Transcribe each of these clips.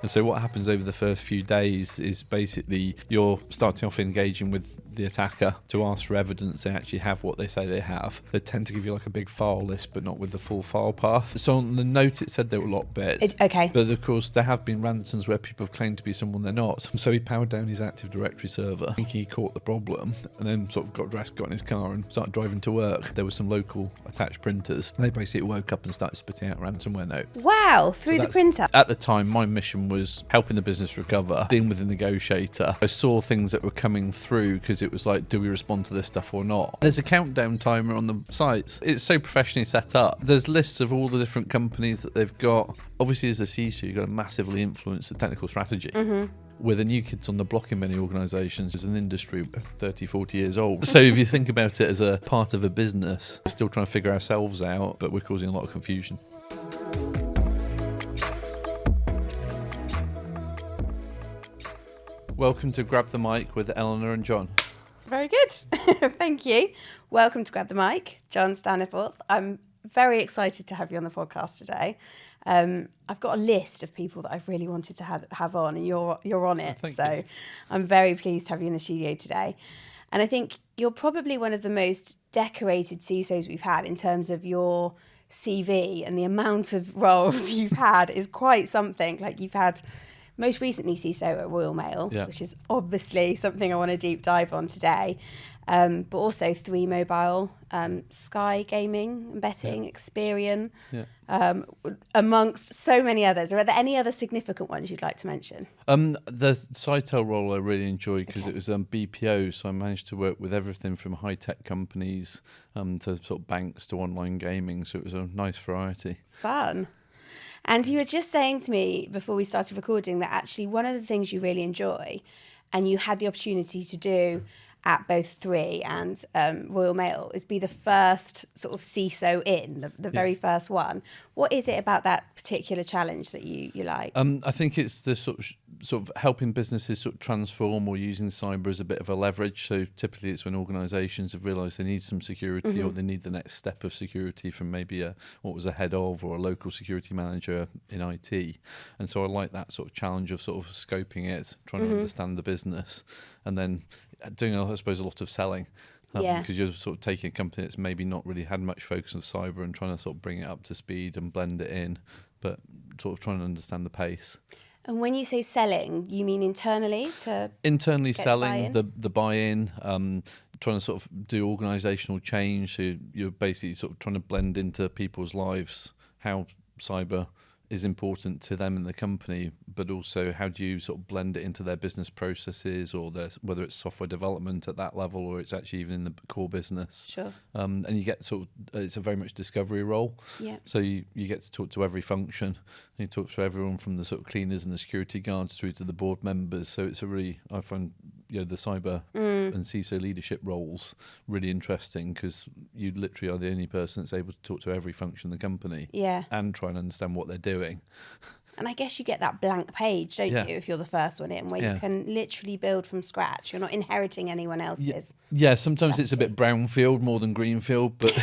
And so what happens over the first few days is basically you're starting off engaging with the attacker to ask for evidence they actually have what they say they have. They tend to give you like a big file list, but not with the full file path. So on the note it said there were locked bits. Okay. But of course there have been ransoms where people have claimed to be someone they're not. So he powered down his Active Directory server, thinking he caught the problem, and then sort of got dressed, got in his car and started driving to work. There were some local attached printers. They basically woke up and started spitting out ransomware note. Wow, through the printer. At the time, my mission was helping the business recover, dealing with the negotiator. I saw things that were coming through because it was like, do we respond to this stuff or not? There's a countdown timer on the sites. It's so professionally set up. There's lists of all the different companies that they've got. Obviously, as a CISO, you've got to massively influence the technical strategy. We're the new kids on the block in many organisations. It's an industry 30, 40 years old. So if you think about it as a part of a business, we're still trying to figure ourselves out, but we're causing a lot of confusion. Welcome to Grab the Mic with Eleanor and Jon. Very good. Thank you. Welcome to Grab the Mic, Jon Staniforth. I'm very excited to have you on the podcast today. I've got a list of people that I've really wanted to have on, and you're on it. Thank so you. I'm very pleased to have you in the studio today. And I think you're probably one of the most decorated CISOs we've had in terms of your CV, and the amount of roles you've had is quite something. Like, you've had most recently CISO at Royal Mail, which is obviously something I want to deep dive on today. But also 3 Mobile, Sky Gaming and Betting, Experian, amongst so many others. Are there any other significant ones you'd like to mention? The Sitel role I really enjoyed because it was BPO, so I managed to work with everything from high-tech companies to sort of banks to online gaming, so it was a nice variety. Fun. And you were just saying to me before we started recording that actually one of the things you really enjoy, and you had the opportunity to do at both 3 and Royal Mail, is be the first sort of CISO in, the very first one. What is it about that particular challenge that you like? I think it's the sort of helping businesses sort of transform, or using cyber as a bit of a leverage. So typically it's when organisations have realised they need some security, or they need the next step of security from maybe what was a head of or a local security manager in IT. And so I like that sort of challenge of sort of scoping it, trying to understand the business, and then doing, I suppose, a lot of selling. Because you're sort of taking a company that's maybe not really had much focus on cyber and trying to sort of bring it up to speed and blend it in, but sort of trying to understand the pace. And when you say selling, you mean internally selling, the buy-in, trying to sort of do organisational change. So you're basically sort of trying to blend into people's lives, how cyber is important to them in the company, but also how do you sort of blend it into their business processes, or whether it's software development at that level, or it's actually even in the core business. Sure. And you get sort of, it's a very much discovery role. Yeah. So you get to talk to every function. You talk to everyone from the sort of cleaners and the security guards through to the board members. So it's a really, I find, the cyber and CISO leadership roles really interesting, because you literally are the only person that's able to talk to every function in the company and try and understand what they're doing. And I guess you get that blank page, don't you, if you're the first one in, where you can literally build from scratch. You're not inheriting anyone else's. Yeah, sometimes it's a bit brownfield more than greenfield, but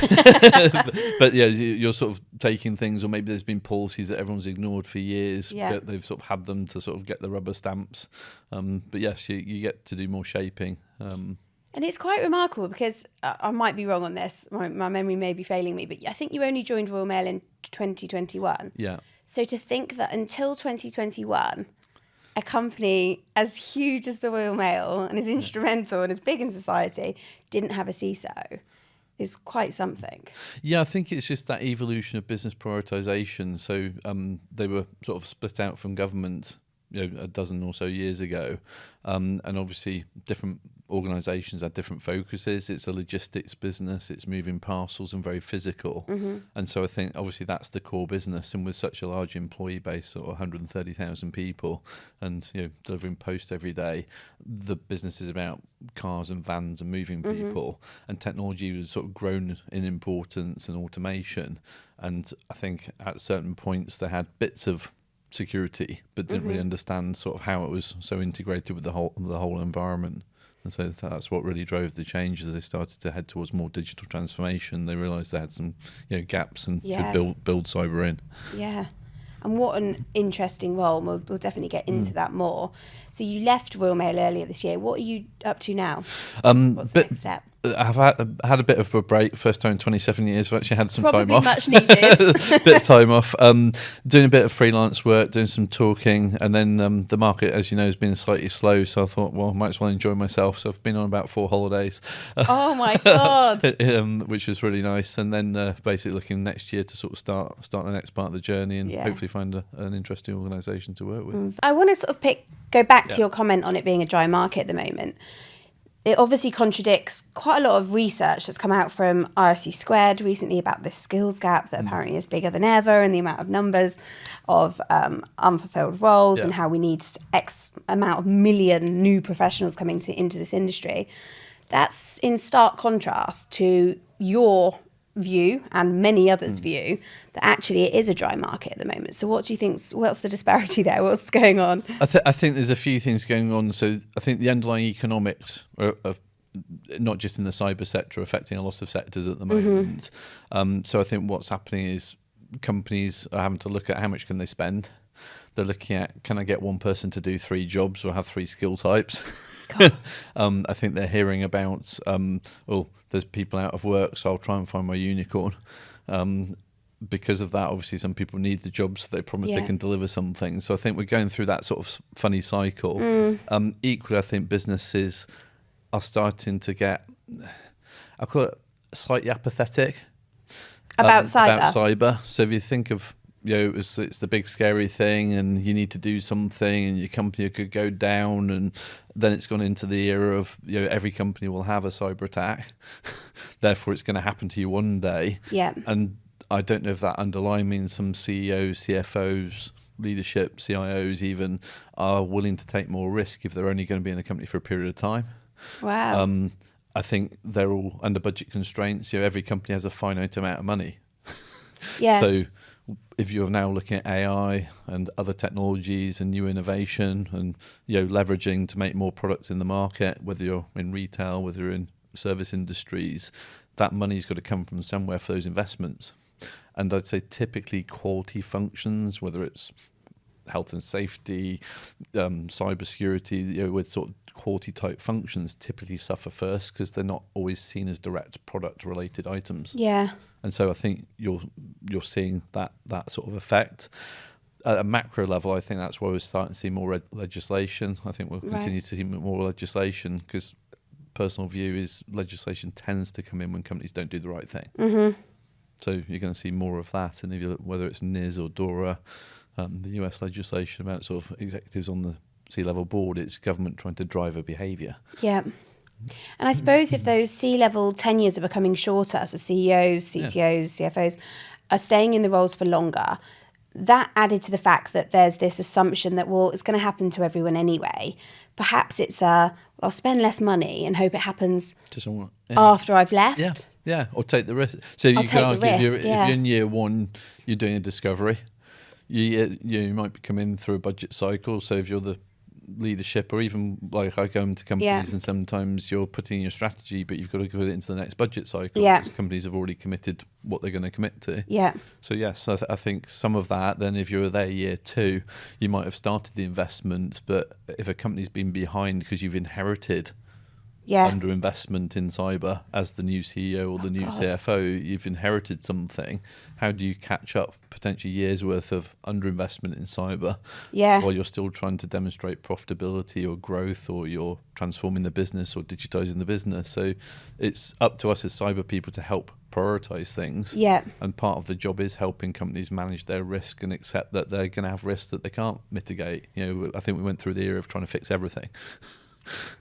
but you're sort of taking things, or maybe there's been policies that everyone's ignored for years, but they've sort of had them to sort of get the rubber stamps. But yes, you get to do more shaping. And it's quite remarkable, because I might be wrong on this, my memory may be failing me, but I think you only joined Royal Mail in 2021. Yeah. So to think that until 2021, a company as huge as the Royal Mail and as instrumental and as big in society didn't have a CISO is quite something. Yeah, I think it's just that evolution of business prioritisation. So they were sort of split out from government a dozen or so years ago, and obviously different organisations had different focuses. It's a logistics business, it's moving parcels and very physical, and so I think obviously that's the core business, and with such a large employee base, sort of 130,000 people, and delivering post every day, the business is about cars and vans and moving people, and technology was sort of grown in importance and automation, and I think at certain points they had bits of security but didn't really understand sort of how it was so integrated with the whole environment. And so that's what really drove the change. As they started to head towards more digital transformation, they realised they had some gaps and should build cyber in. Yeah. And what an interesting role. And we'll definitely get into that more. So you left Royal Mail earlier this year. What are you up to now? What's the next step? I've had a bit of a break. First time in 27 years. I've actually had some Probably time off. much needed. Bit of time off. Doing a bit of freelance work, doing some talking, and then the market, as you know, has been slightly slow. So I thought, well, I might as well enjoy myself. So I've been on about 4 holidays. Oh my God! Which was really nice. And then basically looking next year to sort of start the next part of the journey and hopefully find an interesting organisation to work with. I want to sort of go back to your comment on it being a dry market at the moment. It obviously contradicts quite a lot of research that's come out from IRC Squared recently about this skills gap that apparently is bigger than ever, and the amount of numbers of unfulfilled roles and how we need X amount of million new professionals coming into this industry. That's in stark contrast to your view and many others' view that actually it is a dry market at the moment. So what do you think, what's the disparity there? What's going on? I think there's a few things going on. So I think the underlying economics are not just in the cyber sector, affecting a lot of sectors at the moment. So I think what's happening is companies are having to look at how much can they spend. They're looking at, can I get one person to do 3 jobs or have 3 skill types? I think they're hearing about, there's people out of work, so I'll try and find my unicorn. Because of that, obviously, some people need the jobs, so they promise they can deliver something. So I think we're going through that sort of funny cycle. Equally, I think businesses are starting to get, I call it slightly apathetic about cyber. So if you think of, it's the big scary thing and you need to do something and your company could go down, and then it's gone into the era of, every company will have a cyber attack. Therefore, it's going to happen to you one day. Yeah. And I don't know if that underlying means some CEOs, CFOs, leadership, CIOs even are willing to take more risk if they're only going to be in a company for a period of time. Wow. I think they're all under budget constraints. Every company has a finite amount of money. Yeah. So if you're now looking at AI and other technologies and new innovation and leveraging to make more products in the market, whether you're in retail, whether you're in service industries, that money's got to come from somewhere for those investments. And I'd say typically quality functions, whether it's health and safety, cyber security, with sort of quality type functions, typically suffer first because they're not always seen as direct product related items. Yeah. And so I think you're seeing that sort of effect. At a macro level, I think that's why we're starting to see more legislation. I think we'll continue to see more legislation because personal view is legislation tends to come in when companies don't do the right thing. Mm-hmm. So you're going to see more of that. And if you look, whether it's NIS or DORA, the US legislation about sort of executives on the C-level board, it's government trying to drive a behaviour. Yeah. And I suppose if those C-level tenures are becoming shorter, so CEOs, CTOs, CFOs are staying in the roles for longer, that added to the fact that there's this assumption that, it's going to happen to everyone anyway. Perhaps it's I'll spend less money and hope it happens to someone after I've left. Yeah, or take the risk. So you can argue if you're in year 1, you're doing a discovery. You might come in through a budget cycle. So if you're the leadership, or even like I go into companies and sometimes you're putting in your strategy, but you've got to put it into the next budget cycle. Yeah. Companies have already committed what they're going to commit to. Yeah. So yes, I think some of that, then if you're there year 2, you might have started the investment, but if a company's been behind because you've inherited underinvestment in cyber as the new CEO or the new CFO, you've inherited something. How do you catch up potentially years worth of underinvestment in cyber while you're still trying to demonstrate profitability or growth, or you're transforming the business or digitizing the business? So it's up to us as cyber people to help prioritize things. Yeah. And part of the job is helping companies manage their risk and accept that they're going to have risks that they can't mitigate. I think we went through the era of trying to fix everything.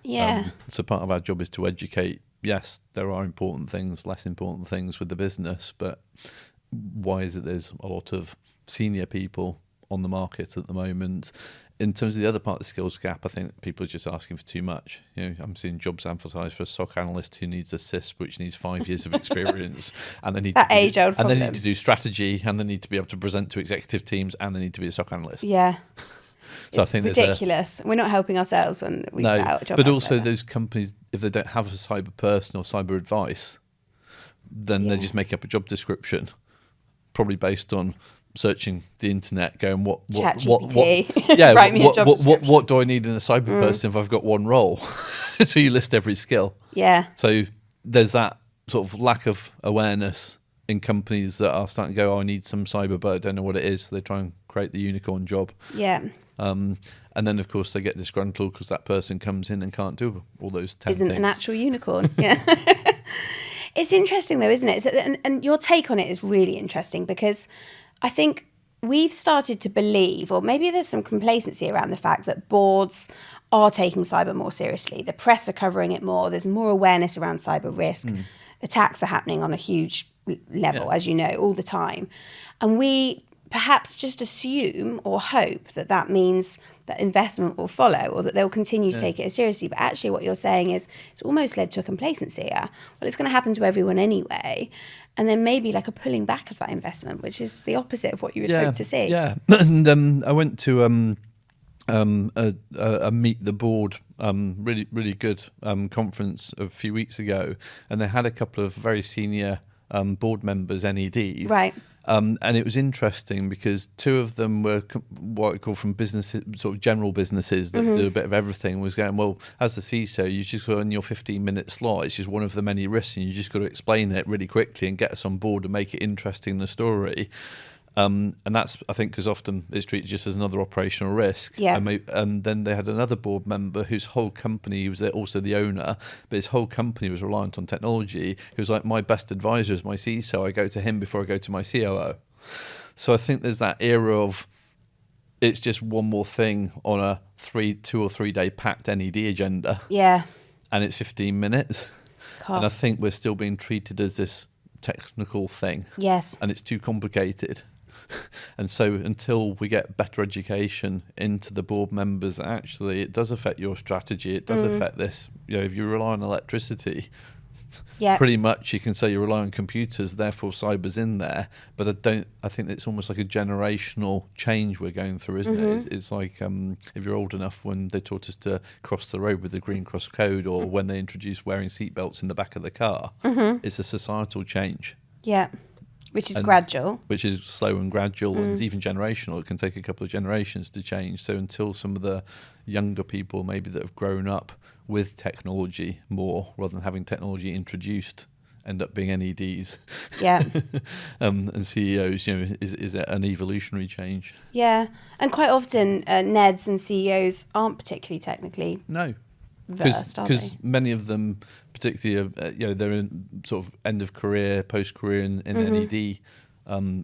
Yeah. So part of our job is to educate. Yes, there are important things, less important things with the business, but why is it there's a lot of senior people on the market at the moment? In terms of the other part of the skills gap, I think people are just asking for too much. I'm seeing jobs advertised for a SOC analyst who needs a CISP, which needs 5 years of experience, and they need they need to do strategy, and they need to be able to present to executive teams, and they need to be a SOC analyst. Yeah. So it's ridiculous. We're not helping ourselves when we put out a job. But also those companies, if they don't have a cyber person or cyber advice, then they just make up a job description, probably based on searching the internet, going what ChatGPT. yeah, Write me a job what do I need in a cyber person if I've got one role? So you list every skill. Yeah. So there's that sort of lack of awareness in companies that are starting to go, oh, I need some cyber, but I don't know what it is. So they try and create the unicorn job. Yeah. And then, of course, they get disgruntled because that person comes in and can't do all those 10 Isn't things. an actual unicorn. Yeah. It's interesting, though, isn't it? And your take on it is really interesting, because I think we've started to believe, or maybe there's some complacency around the fact that boards are taking cyber more seriously. The press are covering it more. There's more awareness around cyber risk. Attacks are happening on a huge level, as you know, all the time. And we perhaps just assume or hope that that means that investment will follow, or that they'll continue to take it seriously. But actually what you're saying is it's almost led to a complacency. Well, it's going to happen to everyone anyway. And then maybe like a pulling back of that investment, which is the opposite of what you would hope to see. Yeah. And I went to a Meet the Board, really good conference a few weeks ago. And they had a couple of very senior board members, NEDs. Right. And it was interesting because two of them were what I call from businesses, sort of general businesses that do a bit of everything, was going, well, as the CISO, you just got on your 15-minute slot. It's just one of the many risks, and you just got to explain it really quickly and get us on board and make it interesting, the story. And that's, I think, because often it's treated just as another operational risk. Yeah. And then they had another board member whose whole company, he was also the owner, but his whole company was reliant on technology. He was like, my best advisor is my CISO. I go to him before I go to my COO. So I think there's that era of it's just one more thing on a 2 or 3 day packed NED agenda. Yeah. And it's 15 minutes. God. And I think we're still being treated as this technical thing. Yes. And it's too complicated. And so until we get better education into the board members, actually it does affect your strategy. It does affect this. If you rely on electricity, pretty much you can say you rely on computers, therefore cyber's in there. But I think it's almost like a generational change we're going through, isn't it? It's like if you're old enough, when they taught us to cross the road with the green cross code, or when they introduced wearing seatbelts in the back of the car. It's a societal change. Yeah. Which is gradual. Which is slow and gradual, and even generational. It can take a couple of generations to change. So until some of the younger people, maybe that have grown up with technology more, rather than having technology introduced, end up being NEDs. Yeah. And CEOs, is an evolutionary change. Yeah. And quite often NEDs and CEOs aren't particularly technically versed, are because they? many of them, particularly, they're in sort of end of career, post career in NED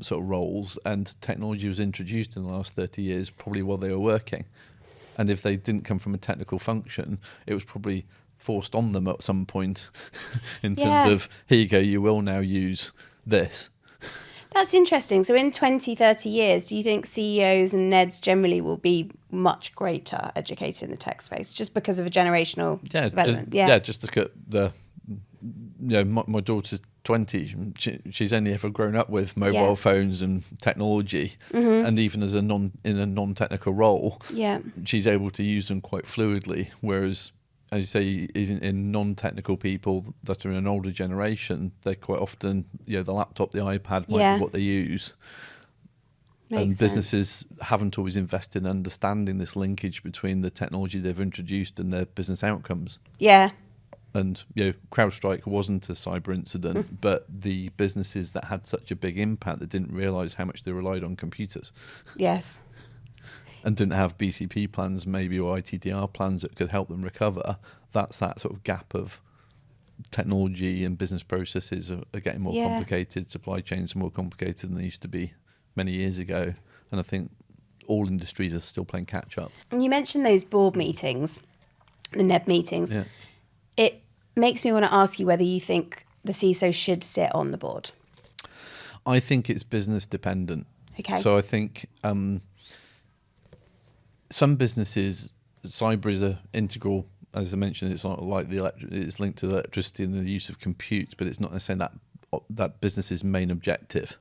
sort of roles, and technology was introduced in the last 30 years, probably while they were working. And if they didn't come from a technical function, it was probably forced on them at some point in terms of, here you go, you will now use this. That's interesting. So in 20, 30 years, do you think CEOs and NEDs generally will be much greater educated in the tech space just because of a generational development? Just look at my daughter's 20. She's only ever grown up with mobile phones and technology, and even as in a non-technical role, she's able to use them quite fluidly. Whereas, as you say, even in non-technical people that are in an older generation, they quite often, the laptop, the iPad might be what they use. And businesses haven't always invested in understanding this linkage between the technology they've introduced and their business outcomes. Yeah. And CrowdStrike wasn't a cyber incident, but the businesses that had such a big impact, that didn't realise how much they relied on computers. Yes. And didn't have BCP plans maybe, or ITDR plans that could help them recover. That's that sort of gap of technology and business processes are getting more complicated. Supply chains are more complicated than they used to be many years ago. And I think all industries are still playing catch up. And you mentioned those board meetings, the NEB meetings. Yeah. It makes me want to ask you whether you think the CISO should sit on the board. I think it's business dependent. Okay. So I think some businesses, cyber is an integral, as I mentioned, it's not like it's linked to the electricity and the use of compute, but it's not necessarily that business's main objective.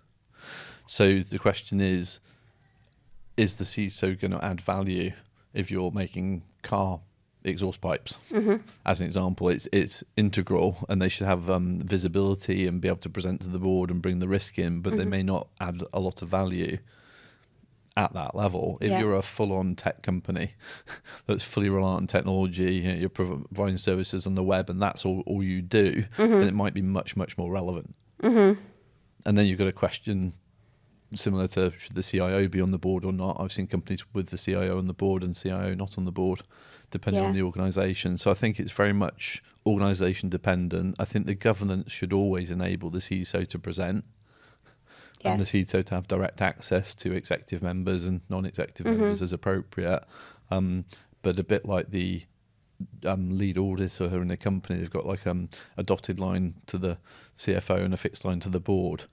So the question is the CISO going to add value if you're making car exhaust pipes, as an example. It's integral, and they should have visibility and be able to present to the board and bring the risk in, but they may not add a lot of value at that level. If you're a full-on tech company that's fully reliant on technology, you're providing services on the web, and that's all you do, then it might be much, much more relevant. And then you've got a question similar to, should the CIO be on the board or not? I've seen companies with the CIO on the board and CIO not on the board, depending on the organisation. So I think it's very much organisation dependent. I think the governance should always enable the CISO to present, and the CISO to have direct access to executive members and non-executive members as appropriate. But a bit like the lead auditor in a company, they've got like a dotted line to the CFO and a fixed line to the board.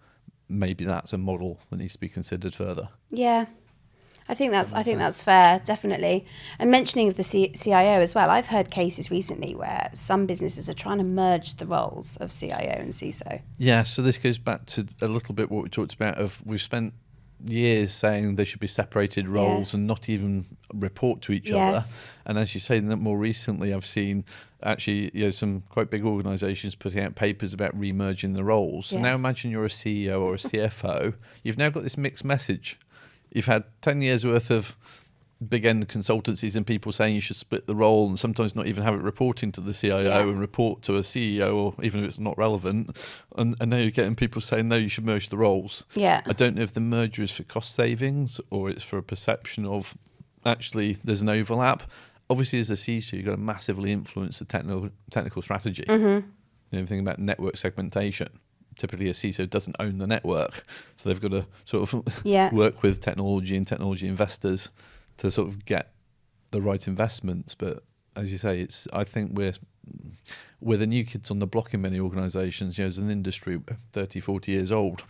Maybe that's a model that needs to be considered further. Yeah, I think that's fair, definitely. And mentioning of the CIO as well, I've heard cases recently where some businesses are trying to merge the roles of CIO and CISO. Yeah, so this goes back to a little bit what we talked about of we've spent years saying they should be separated roles and not even report to each other. And as you say, that more recently I've seen actually some quite big organisations putting out papers about remerging the roles. So now imagine you're a CEO or a CFO. You've now got this mixed message. You've had 10 years worth of big end consultancies and people saying you should split the role and sometimes not even have it reporting to the CIO and report to a CEO, or even if it's not relevant. And now you're getting people saying, no, you should merge the roles. I don't know if the merger is for cost savings or it's for a perception of actually there's an overlap. Obviously, as a CISO, you've got to massively influence the technical strategy. Think about network segmentation. Typically, a CISO doesn't own the network, so they've got to sort of work with technology and technology investors to sort of get the right investments. But as you say, I think we're the new kids on the block in many organisations. As an industry, 30, 40 years old.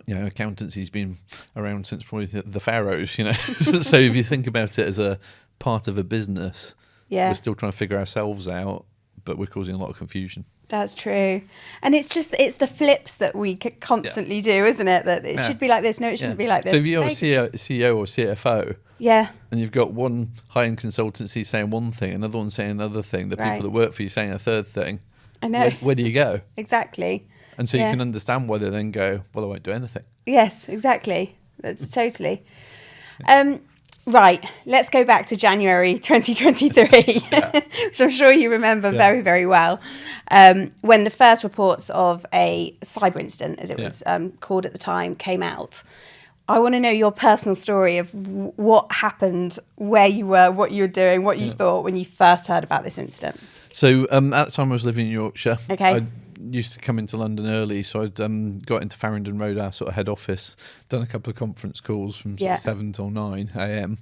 Accountancy's been around since probably the pharaohs. So if you think about it as a part of a business, we're still trying to figure ourselves out, but we're causing a lot of confusion. That's true. And it's the flips that we constantly do, isn't it? That it should be like this, no, it shouldn't be like this. So if you're a CEO or CFO, and you've got one high-end consultancy saying one thing, another one saying another thing, the people that work for you saying a third thing, I know. Where do you go? Exactly. And so you can understand why they then go, well, I won't do anything. Yes, exactly. That's totally. Right, let's go back to January 2023, which I'm sure you remember very, very well, when the first reports of a cyber incident, as it was called at the time, came out. I want to know your personal story of what happened, where you were, what you were doing, what you thought when you first heard about this incident. So at the time I was living in Yorkshire. Okay. I used to come into London early, so I'd got into Farringdon Road, our sort of head office, done a couple of conference calls from sort of 7 till 9 a.m.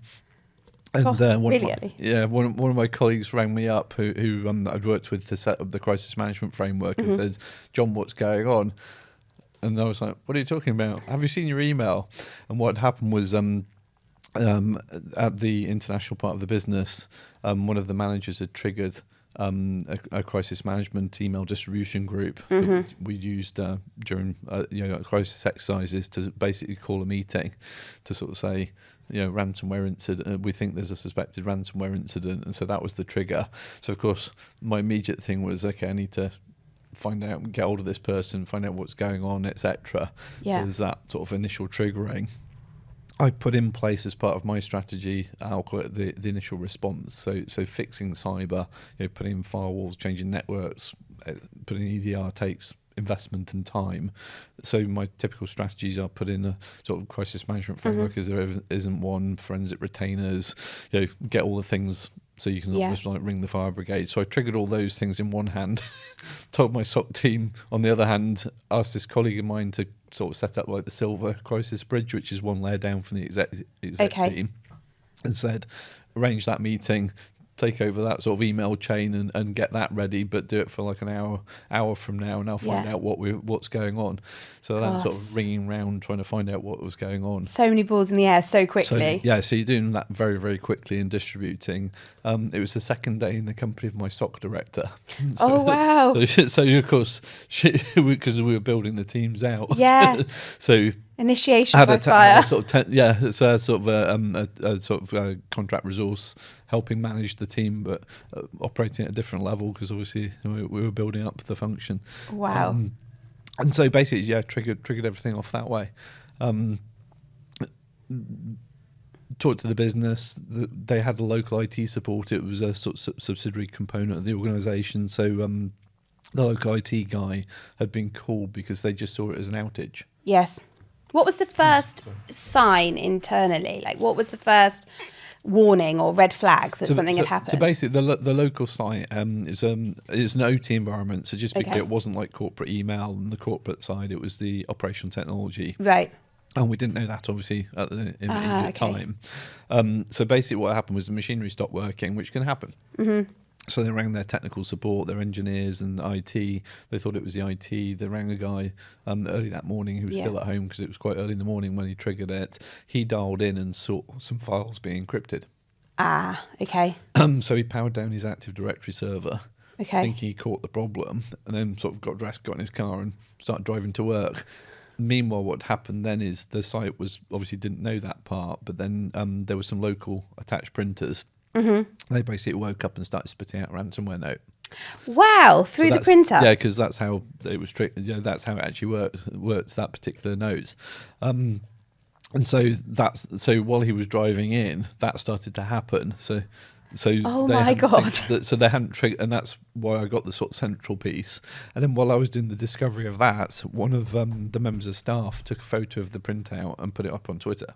And one of my colleagues rang me up who I'd worked with to set up the crisis management framework and said, John, what's going on? And I was like, what are you talking about? Have you seen your email? And what happened was at the international part of the business, one of the managers had triggered a crisis management email distribution group that we used during crisis exercises to basically call a meeting to sort of say, ransomware incident. We think there's a suspected ransomware incident, and so that was the trigger. So of course, my immediate thing was, okay, I need to find out, get hold of this person, find out what's going on, etc. So there's that sort of initial triggering. I put in place as part of my strategy, I'll call it the initial response. So fixing cyber, putting in firewalls, changing networks, putting EDR takes investment and time. So my typical strategies are put in a sort of crisis management framework, as there isn't one, forensic retainers, get all the things so you can almost like ring the fire brigade. So I triggered all those things in one hand, told my SOC team on the other hand, asked this colleague of mine to sort of set up like the silver crisis bridge, which is one layer down from the exec team, and said, arrange that meeting, take over that sort of email chain and get that ready, but do it for like an hour from now, and I'll find out what's going on. So then sort of ringing around trying to find out what was going on. So many balls in the air so quickly. So you're doing that very, very quickly and distributing. It was the second day in the company of my SOC director. Oh, wow. So of course, because we were building the teams out. Yeah. So Initiation Have by a fire. sort of it's a sort of a sort of contract resource helping manage the team, but operating at a different level because obviously we were building up the function. Wow. And so basically, triggered everything off that way. Talked to the business. They had a local IT support. It was a sort of subsidiary component of the organisation. So the local IT guy had been called because they just saw it as an outage. Yes. What was the first sign internally? Like, what was the first warning or red flag that something had happened? So basically, the local site is an OT environment. So just to be clear, it wasn't like corporate email and the corporate side. It was the operational technology. Right. And we didn't know that, obviously, at the immediate time. So basically what happened was the machinery stopped working, which can happen. Mm-hmm. So they rang their technical support, their engineers and IT. They thought it was the IT. They rang a guy early that morning who was still at home because it was quite early in the morning when he triggered it. He dialed in and saw some files being encrypted. Ah, okay. So he powered down his Active Directory server, thinking he caught the problem, and then sort of got dressed, got in his car and started driving to work. Meanwhile, what happened then is the site was obviously didn't know that part, but then there were some local attached printers. Mm-hmm. They basically woke up and started spitting out a ransomware note. Wow, through the printer? Yeah, because that's how it was that's how it actually works that particular note. And so while he was driving in, that started to happen. So oh my God. So they hadn't triggered, and that's why I got the sort of central piece. And then while I was doing the discovery of that, one of the members of staff took a photo of the printout and put it up on Twitter.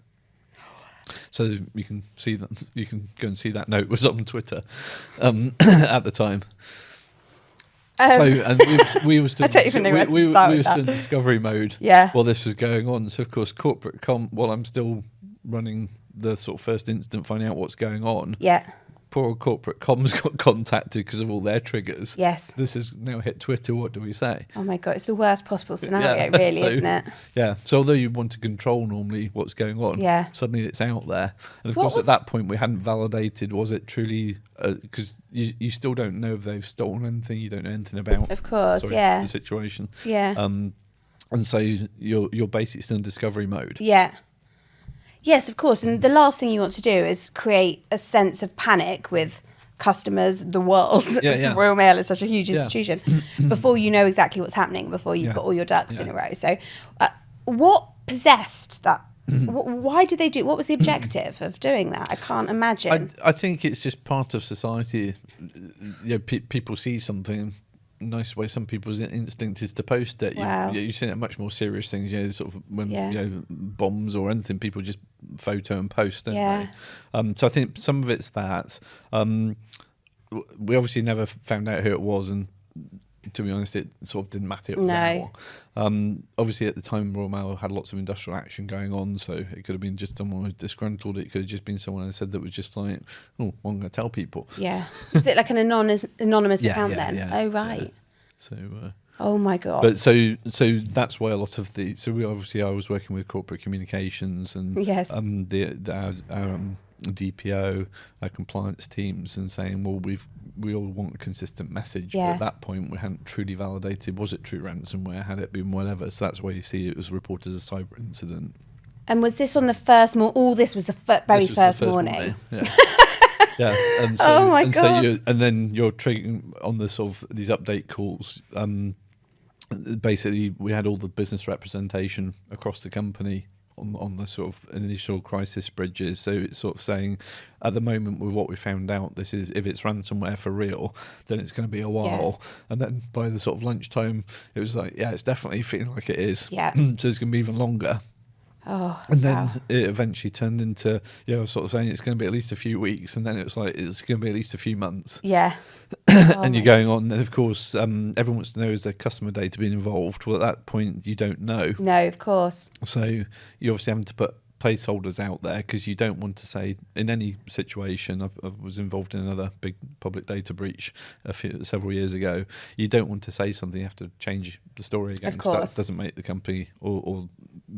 So you can see that, you can go and see that note was on Twitter at the time. And we were still. I don't even know where to start we with were that. still in discovery mode. Yeah. While this was going on, so of course corporate while I'm still running the sort of first incident, finding out what's going on. Yeah. Poor old corporate comms got contacted because of all their triggers. Yes. This has now hit Twitter. What do we say? Oh my God, it's the worst possible scenario, really, isn't it? Yeah. So although you want to control normally what's going on, suddenly it's out there. And of course, at that point, we hadn't validated, was it truly, because you still don't know if they've stolen anything, you don't know anything about. Of course, the situation. Yeah. And so you're basically still in discovery mode. Yeah. Yes, of course. And the last thing you want to do is create a sense of panic with customers, the world. The Royal Mail is such a huge institution. Before you know exactly what's happening, before you've got all your ducks in a row. So what possessed that? Why did they do? What was the objective of doing that? I can't imagine. I think it's just part of society. People see something. Nice way some people's instinct is to post it. Wow. You've seen it much more serious things, sort of when bombs or anything, people just photo and post, don't they? So I think some of it's that. We obviously never found out who it was, and to be honest, it sort of didn't matter. It was obviously at the time Royal Mail had lots of industrial action going on, so it could have been just someone who was disgruntled. It could have just been someone who said that was just like, oh, I'm going to tell people. Yeah. Is it like an anonymous account then? Yeah, oh, right. Yeah. So. Oh my God! But so that's why a lot of the I was working with corporate communications and our DPO, our compliance teams, and saying, well, we all want a consistent message. But at that point, we hadn't truly validated, was it true ransomware? Had it been whatever? So that's why you see it was reported as a cyber incident. And was this on the first all this was the very first morning? Yeah. Yeah, and so, oh my God! And then you're triggering on the sort of these update calls. Basically, we had all the business representation across the company on the sort of initial crisis bridges. So it's sort of saying, at the moment, with what we found out, this is if it's ransomware for real, then it's going to be a while. And then by the sort of lunchtime, it was like, it's definitely feeling like it is. Yeah. So it's going to be even longer. Oh, and then it eventually turned into, sort of saying it's going to be at least a few weeks, and then it was like it's going to be at least a few months. Yeah. And you're going on, and of course, everyone wants to know, is there customer data being involved? Well, at that point, you don't know. No, of course. So you obviously have to put placeholders out there because you don't want to say, in any situation, I was involved in another big public data breach several years ago, you don't want to say something, you have to change the story again. Of course. That doesn't make the company or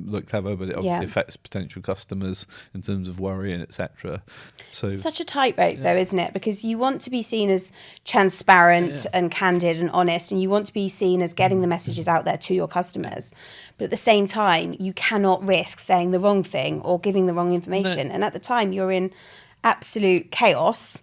look clever, but it obviously affects potential customers in terms of worry and etc. So such a tightrope though, isn't it? Because you want to be seen as transparent and candid and honest, and you want to be seen as getting the messages out there to your customers. But at the same time, you cannot risk saying the wrong thing or giving the wrong information. And at the time, you're in absolute chaos.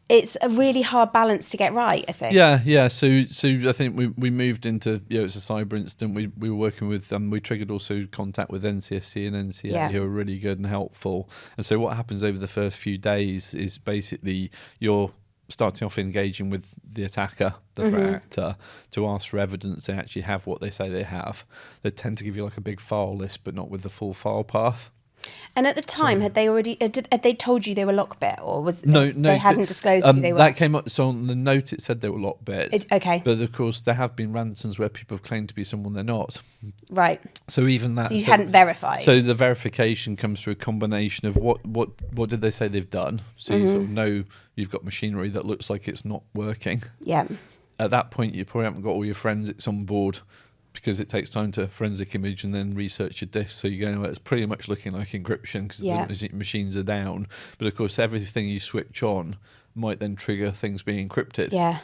It's a really hard balance to get right, I think. Yeah. So I think we moved into, it's a cyber incident. We were working with, we triggered also contact with NCSC and NCA, who are really good and helpful. And so what happens over the first few days is basically you're starting off engaging with the attacker, the threat actor, to ask for evidence they actually have what they say they have. They tend to give you like a big file list, but not with the full file path. And at the time, had they told you they were Lockbit, or was no, they hadn't disclosed who they were? That came up. So on the note, it said they were Lockbit. Okay. But of course, there have been ransoms where people have claimed to be someone they're not. Right. So even that. So you hadn't verified. So the verification comes through a combination of what did they say they've done. So you sort of know you've got machinery that looks like it's not working. Yeah. At that point, you probably haven't got all your forensics on board, because it takes time to forensic image and then research your disk. So you're going, it's pretty much looking like encryption because the machines are down. But of course, everything you switch on might then trigger things being encrypted. Yeah.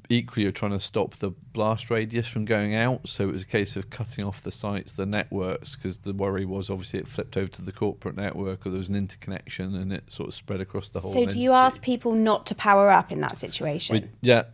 Equally, you're trying to stop the blast radius from going out. So it was a case of cutting off the sites, the networks, because the worry was obviously it flipped over to the corporate network, or there was an interconnection and it sort of spread across the whole So do you ask people not to power up in that situation?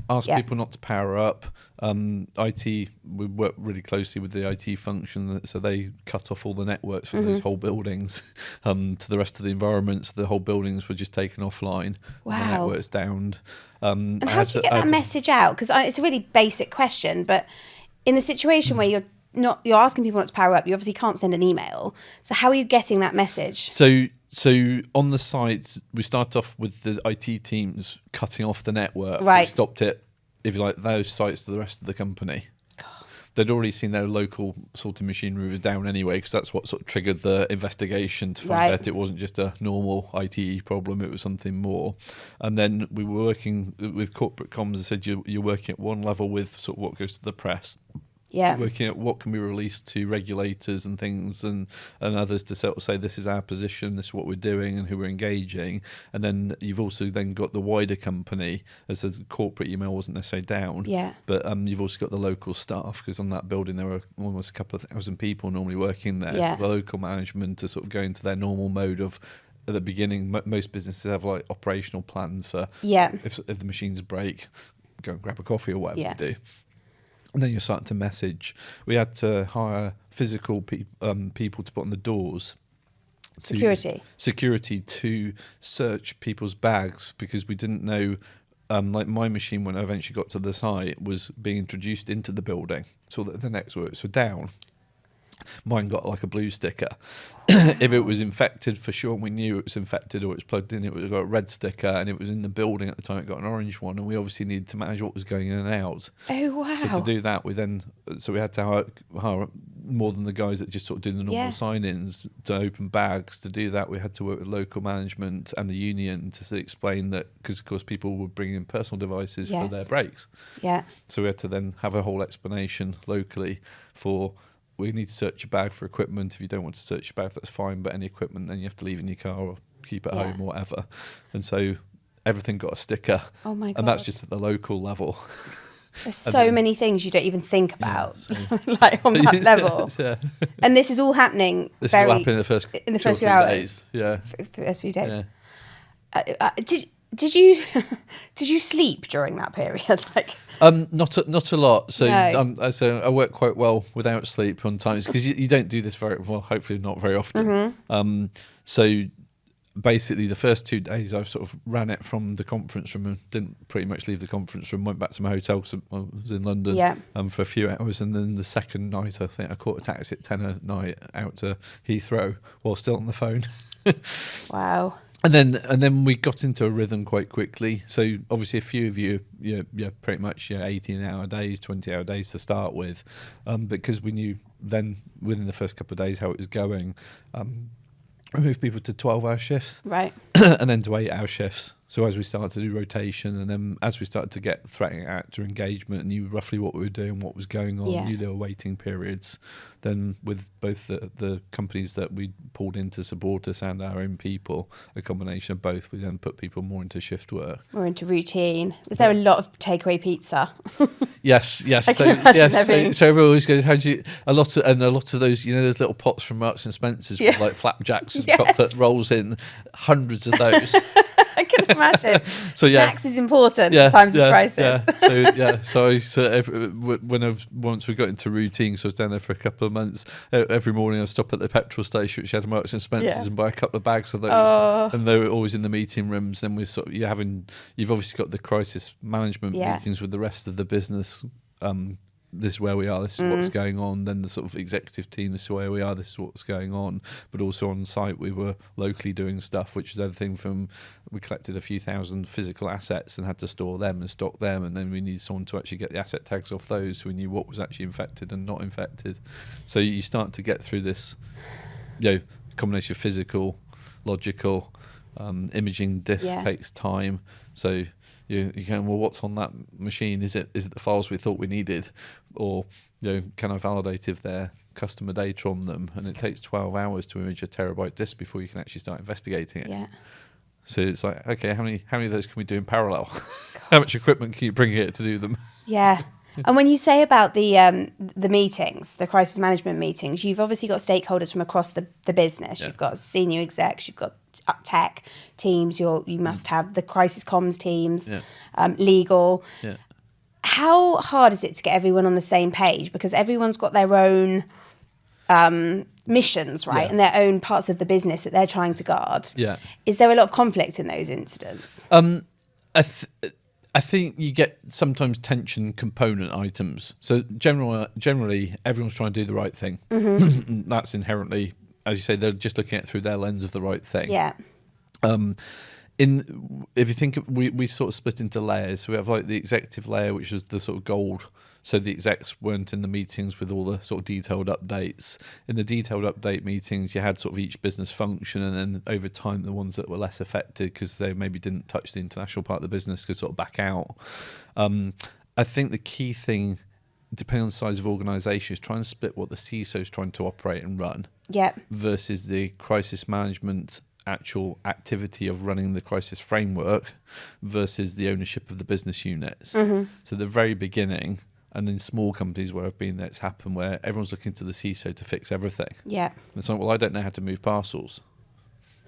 Ask people not to power up. IT, we work really closely with the IT function, so they cut off all the networks from those whole buildings to the rest of the environment. So the whole buildings were just taken offline. Wow. And the networks downed. And how do you get that message out? Because it's a really basic question, but in the situation where you're asking people not to power up, you obviously can't send an email. So how are you getting that message? So on the site, we start off with the IT teams cutting off the network. Right. We stopped it, if you like, those sites to the rest of the company. They'd already seen their local sorting machinery was down anyway, because that's what sort of triggered the investigation to find out it wasn't just a normal IT problem, it was something more. And then we were working with corporate comms. I said you're working at one level with sort of what goes to the press. Yeah. Looking at what can be released to regulators and things and others to sort of say this is our position, this is what we're doing and who we're engaging. And then you've also then got the wider company, as the corporate email wasn't necessarily down. Yeah. But you've also got the local staff, because on that building there were almost a couple of thousand people normally working there. Yeah. So the local management to sort of go into their normal mode of, at the beginning, most businesses have like operational plans for if the machines break, go and grab a coffee or whatever you do. And then you're starting to message. We had to hire physical people to put on the doors. Security to search people's bags, because we didn't know, like my machine when I eventually got to the site was being introduced into the building, so that the networks were down. Mine got like a blue sticker. If it was infected, for sure, we knew it was infected, or it was plugged in, it would have got a red sticker, and it was in the building at the time, it got an orange one, and we obviously needed to manage what was going in and out. Oh, wow. So to do that, we had to hire more than the guys that just sort of do the normal sign-ins to open bags. To do that, we had to work with local management and the union to explain that, because of course people were bringing in personal devices for their breaks. Yeah. So we had to then have a whole explanation locally for, we need to search your bag for equipment. If you don't want to search your bag, that's fine, but any equipment then you have to leave in your car or keep at home or whatever. And so everything got a sticker. Oh my God. And that's just at the local level. There's so many things you don't even think about, like on that level. And this is all happening. This is all happening in the first few hours. Days. Yeah. First few days. Yeah. Did you sleep during that period? Like, not a lot. So so I work quite well without sleep on times, because you don't do this very well. Hopefully, not very often. So basically, the first 2 days I sort of ran it from the conference room and didn't pretty much leave the conference room. Went back to my hotel because I was in London for a few hours, and then the second night I think I caught a taxi at 10 at night out to Heathrow while still on the phone. Wow. And then we got into a rhythm quite quickly. So obviously a few of you, pretty much 18-hour days, 20-hour days to start with, because we knew then within the first couple of days how it was going. We moved people to 12-hour shifts. Right. and then to 8-hour shifts. So as we started to do rotation, and then as we started to get threatening actor engagement and knew roughly what we were doing, what was going on, knew there were waiting periods, then with both the companies that we pulled in to support us and our own people, a combination of both, we then put people more into shift work. More into routine. Was there a lot of takeaway pizza? Yes. So everyone always goes, how do you, a lot of those, those little pots from Marks and Spencer's with like flapjacks and chocolate rolls in, hundreds of those. I can imagine. So snacks is important in times of crisis. Once we got into routine, so I was down there for a couple of months. Every morning I'd stop at the petrol station, which had Marks and Spencer's, and buy a couple of bags of those. And they were always in the meeting rooms. Then we're you've obviously got the crisis management meetings with the rest of the business. This is where we are, this is what's going on. Then the sort of executive team, this is where we are, this is what's going on. But also on site, we were locally doing stuff, which is everything from, we collected a few thousand physical assets and had to store them and stock them. And then we needed someone to actually get the asset tags off those, so we knew what was actually infected and not infected. So you start to get through this, combination of physical, logical, imaging disk takes time. So you're going, well, what's on that machine? Is it the files we thought we needed? Or, can I validate if they're customer data on them? And it takes 12 hours to image a terabyte disk before you can actually start investigating it. Yeah. So it's like, okay, how many of those can we do in parallel? How much equipment can you bring here to do them? Yeah. And when you say about the meetings, the crisis management meetings, you've obviously got stakeholders from across the business. You've got senior execs, you've got tech teams, you must have the crisis comms teams, legal. Yeah. How hard is it to get everyone on the same page? Because everyone's got their own missions, right? And their own parts of the business that they're trying to guard. Yeah. Is there a lot of conflict in those incidents? I think you get sometimes tension component items. So generally, everyone's trying to do the right thing. Mm-hmm. That's inherently, as you say, they're just looking at it through their lens of the right thing. Yeah. If you think we sort of split into layers. So we have like the executive layer, which is the sort of gold. So the execs weren't in the meetings with all the sort of detailed updates. In the detailed update meetings, you had sort of each business function, and then over time, the ones that were less affected because they maybe didn't touch the international part of the business could sort of back out. I think the key thing, depending on the size of organisation, is try and split what the CISO is trying to operate and run versus the crisis management actual activity of running the crisis framework versus the ownership of the business units. Mm-hmm. So the very beginning, and in small companies where I've been, that's happened where everyone's looking to the CISO to fix everything. Yeah. And it's like, well, I don't know how to move parcels.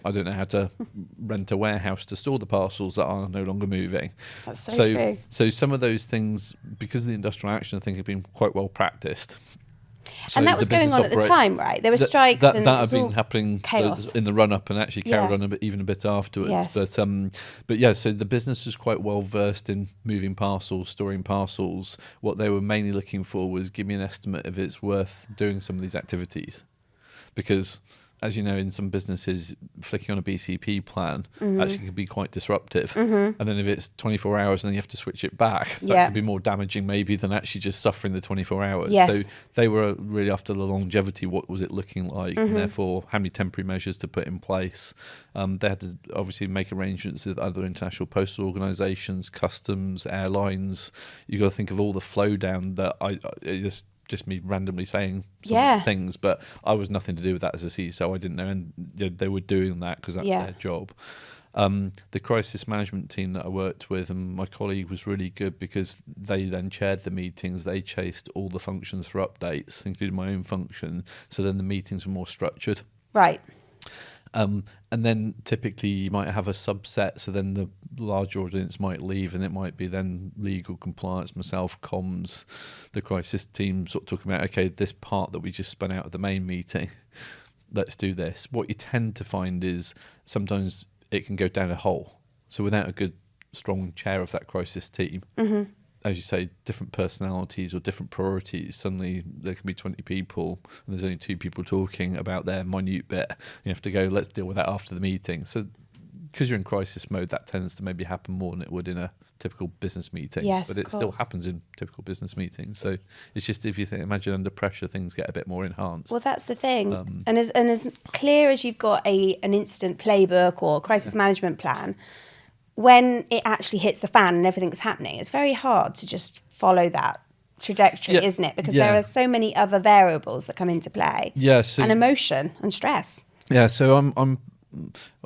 I don't know how to rent a warehouse to store the parcels that are no longer moving. That's so true. So some of those things, because of the industrial action, I think have been quite well practiced. So and that was going on at the time, right? There were strikes that and had been happening chaos in the run-up and actually carried on even a bit afterwards. Yes. But yeah, so the business was quite well versed in moving parcels, storing parcels. What they were mainly looking for was, give me an estimate if it's worth doing some of these activities. Because, as you know, in some businesses, flicking on a BCP plan actually can be quite disruptive. Mm-hmm. And then if it's 24 hours and then you have to switch it back, that could be more damaging maybe than actually just suffering the 24 hours. Yes. So they were really after the longevity, what was it looking like, and therefore how many temporary measures to put in place. They had to obviously make arrangements with other international postal organisations, customs, airlines. You've got to think of all the flow down that just me randomly saying some things, but I was nothing to do with that as a CISO. I didn't know, and they were doing that because that's their job. The crisis management team that I worked with and my colleague was really good because they then chaired the meetings. They chased all the functions for updates, including my own function. So then the meetings were more structured. Right. And then typically you might have a subset, so then the larger audience might leave, and it might be then legal, compliance, myself, comms, the crisis team sort of talking about, okay, this part that we just spun out of the main meeting, let's do this. What you tend to find is sometimes it can go down a hole. So without a good, strong chair of that crisis team, as you say, different personalities or different priorities, suddenly there can be 20 people and there's only 2 people talking about their minute bit. You have to go, let's deal with that after the meeting. So because you're in crisis mode, that tends to maybe happen more than it would in a typical business meeting. Yes, but it still happens in typical business meetings. So it's just, if you imagine under pressure, things get a bit more enhanced. Well, that's the thing. And as clear as you've got an incident playbook or crisis management plan, when it actually hits the fan and everything's happening, it's very hard to just follow that trajectory, isn't it? Because there are so many other variables that come into play. And emotion and stress. Yeah, so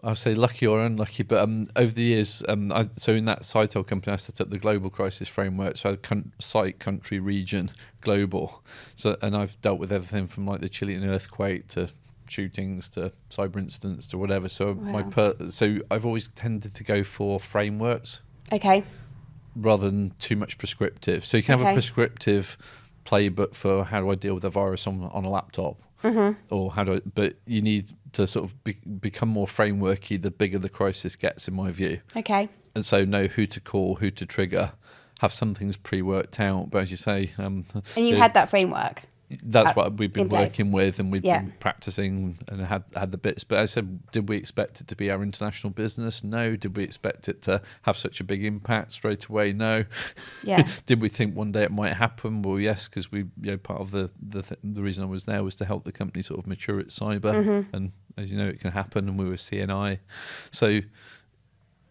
I'll say lucky or unlucky, but over the years, so in that CISO company, I set up the global crisis framework. So I had site, country, region, global. So, and I've dealt with everything from like the Chilean earthquake to shootings to cyber incidents to whatever. So so I've always tended to go for frameworks. Okay. Rather than too much prescriptive. So you can have a prescriptive playbook for how do I deal with a virus on a laptop. Or but you need to sort of become more frameworky the bigger the crisis gets, in my view. Okay. And so know who to call, who to trigger, have some things pre-worked out. But as you say, and you had that framework. That's what we've been working with, and we've been practicing and had the bits. But I said, did we expect it to be our international business? No. Did we expect it to have such a big impact straight away? No. Yeah. Did we think one day it might happen? Well, yes, because part of the reason I was there was to help the company sort of mature its cyber, and as you know, it can happen. And we were CNI, so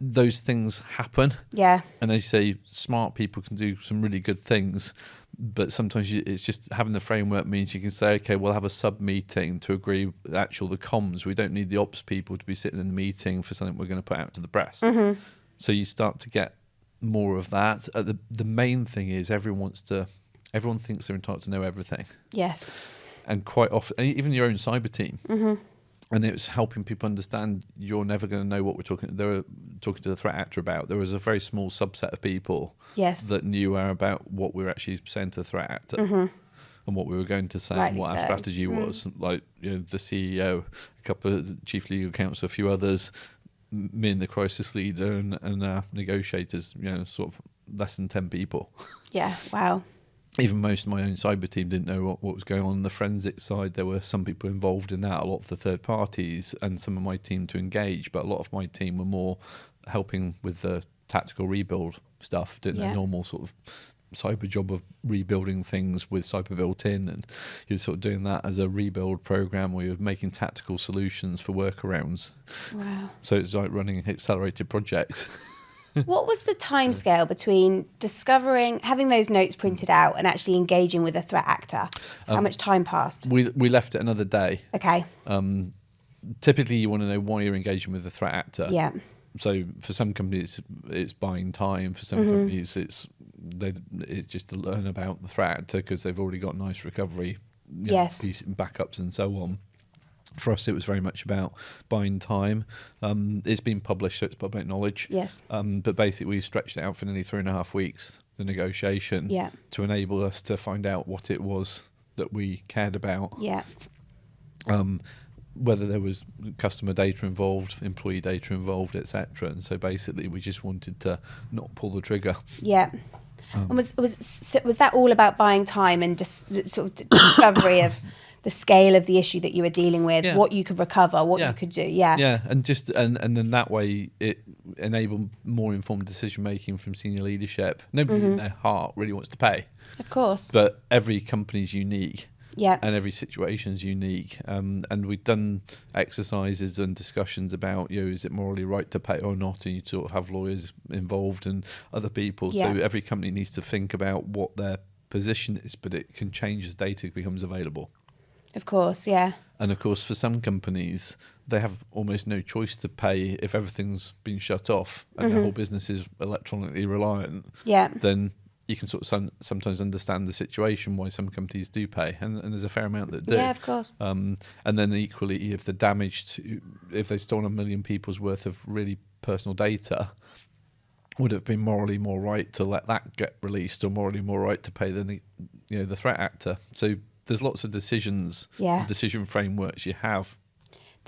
those things happen. Yeah. And as you say, smart people can do some really good things. But sometimes it's just having the framework means you can say, okay, we'll have a sub meeting to agree the comms. We don't need the ops people to be sitting in the meeting for something we're going to put out to the press. So you start to get more of that. The main thing is everyone thinks they're entitled to know everything. Yes. And quite often, even your own cyber team. And it was helping people understand you're never going to know what they were talking to the threat actor about. There was a very small subset of people that knew about what we were actually saying to the threat actor and what we were going to say and what our strategy was. Like the CEO, a couple of chief legal counsel, a few others, me and the crisis leader and our negotiators, sort of less than 10 people. Yeah, wow. Even most of my own cyber team didn't know what was going on the forensic side. There were some people involved in that, a lot of the third parties, and some of my team to engage. But a lot of my team were more helping with the tactical rebuild stuff, doing their normal sort of cyber job of rebuilding things with cyber built in. And you're sort of doing that as a rebuild program where you're making tactical solutions for workarounds. Wow. So it's like running accelerated projects. What was the timescale between discovering, having those notes printed out, and actually engaging with a threat actor? How much time passed? We left it another day. Okay. Typically, you want to know why you're engaging with the threat actor. Yeah. So for some companies, it's buying time. For some companies, it's just to learn about the threat actor because they've already got nice recovery, backups and so on. For us, it was very much about buying time. It's been published, so it's public knowledge. Yes. But basically, we stretched it out for nearly 3.5 weeks, the negotiation, to enable us to find out what it was that we cared about. Yeah. Whether there was customer data involved, employee data involved, etc. And so basically, we just wanted to not pull the trigger. Yeah. And was that all about buying time and just sort of discovery of the scale of the issue that you were dealing with, what you could recover, what you could do? Yeah, and just and then that way it enabled more informed decision making from senior leadership. Nobody in their heart really wants to pay, of course, but every company's unique. Yeah. And every situation is unique. And we've done exercises and discussions about, is it morally right to pay or not? And you sort of have lawyers involved and other people. Yeah. So every company needs to think about what their position is, but it can change as data becomes available. Of course, yeah. And of course, for some companies, they have almost no choice to pay if everything's been shut off and their whole business is electronically reliant. Yeah. Then you can sort of sometimes understand the situation why some companies do pay, and there's a fair amount that do. Yeah, of course. And then equally, if if they've stolen 1 million people's worth of really personal data, would it have been morally more right to let that get released, or morally more right to pay the threat actor? So there's lots of decision frameworks you have.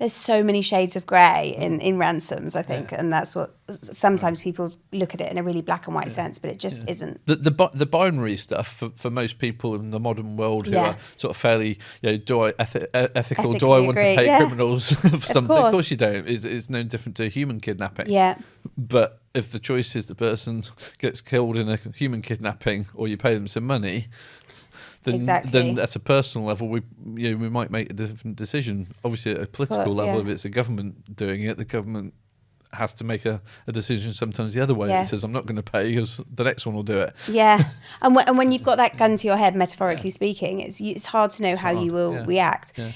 there's so many shades of grey in ransoms, I think, and that's what sometimes people look at it in a really black and white sense, but it just isn't. The binary stuff for most people in the modern world who are sort of fairly, do I ethical? Do I want to pay criminals for something? Of course you don't. It's no different to human kidnapping. Yeah. But if the choice is the person gets killed in a human kidnapping or you pay them some money, then at a personal level, we might make a different decision. Obviously, at a political level, if it's a government doing it, the government has to make a decision sometimes the other way. It says, I'm not going to pay because the next one will do it. Yeah. And when you've got that gun to your head, metaphorically speaking, it's hard to know how you will react. Yeah.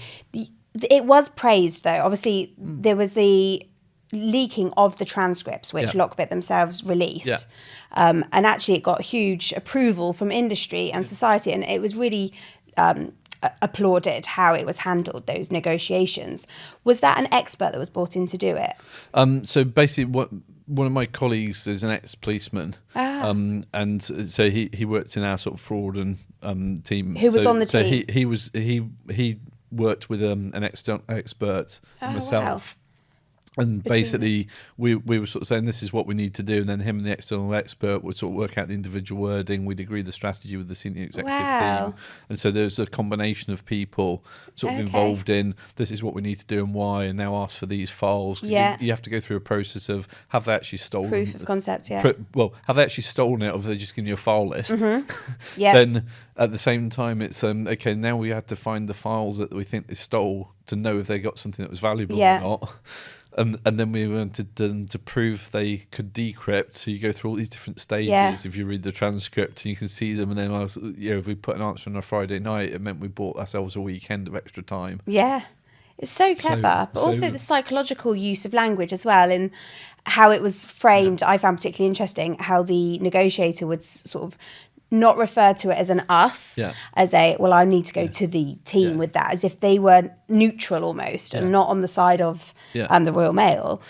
It was praised, though. Obviously, there was the leaking of the transcripts, which Lockbit themselves released. And actually, it got huge approval from industry and society. And it was really applauded how it was handled, those negotiations. Was that an expert that was brought in to do it? So basically, one of my colleagues is an ex-policeman, and so he worked in our sort of fraud and team. Who was on the team? He worked with an external expert, myself. Wow. And basically, we were sort of saying this is what we need to do, and then him and the external expert would sort of work out the individual wording. We'd agree the strategy with the senior executive team, and so there's a combination of people sort of involved in this is what we need to do and why, and now ask for these files. You have to go through a process of have they actually stolen proof of concept? Well, have they actually stolen it, or have they just given you a file list? Mm-hmm. Then at the same time, it's okay. Now we have to find the files that we think they stole to know if they got something that was valuable or not. And then we wanted them to prove they could decrypt. So you go through all these different stages. If you read the transcript, and you can see them. And then if we put an answer on a Friday night, it meant we bought ourselves a weekend of extra time. Yeah, it's so clever. But also the psychological use of language as well, and how it was framed. I found particularly interesting how the negotiator would sort of not refer to it as an us, as a, well, I need to go to the team with that, as if they were neutral almost and not on the side of the Royal Mail.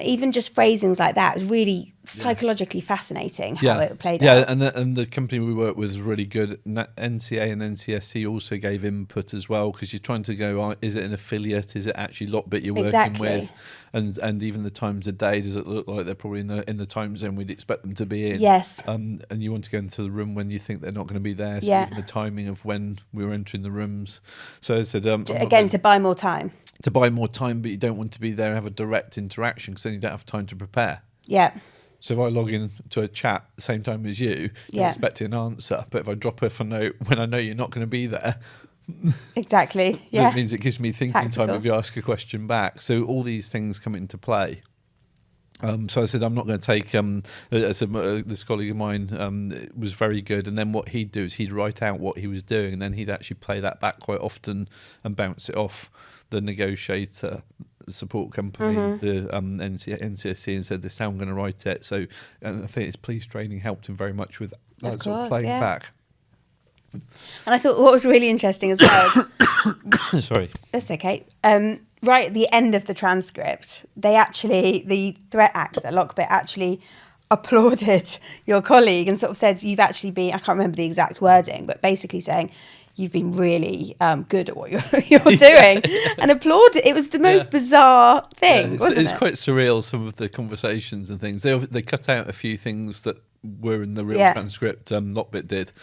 Even just phrasings like that is really psychologically fascinating how it played out. And the company we work with is really good. NCA and NCSC also gave input as well, because you're trying to go, is it an affiliate? Is it actually Lockbit you're working with? And even the times of day, does it look like they're probably in the time zone we'd expect them to be in? Yes. And you want to go into the room when you think they're not going to be there. So even the timing of when we were entering the rooms. So I said, again, to buy more time. To buy more time, but you don't want to be there and have a direct interaction, because then you don't have time to prepare. Yeah. So if I log in to a chat at the same time as you're expecting an answer. But if I drop off a note when I know you're not going to be there, exactly, it means it gives me thinking time if you ask a question back. So all these things come into play. So I said, I'm not going to take, I said, this colleague of mine was very good. And then what he'd do is he'd write out what he was doing, and then he'd actually play that back quite often and bounce it off the negotiator support company, the NCSC, and said, this is how I'm going to write it. So I think his police training helped him very much with that sort of playing back. And I thought what was really interesting as well is, sorry, that's okay. Right at the end of the transcript, the threat actor, Lockbit, actually applauded your colleague and sort of said, you've actually been, I can't remember the exact wording, but basically saying, you've been really good at what you're doing, and applauded. It was the most bizarre thing, wasn't it? It's quite surreal, some of the conversations and things. They cut out a few things that were in the real transcript, Lockbit did.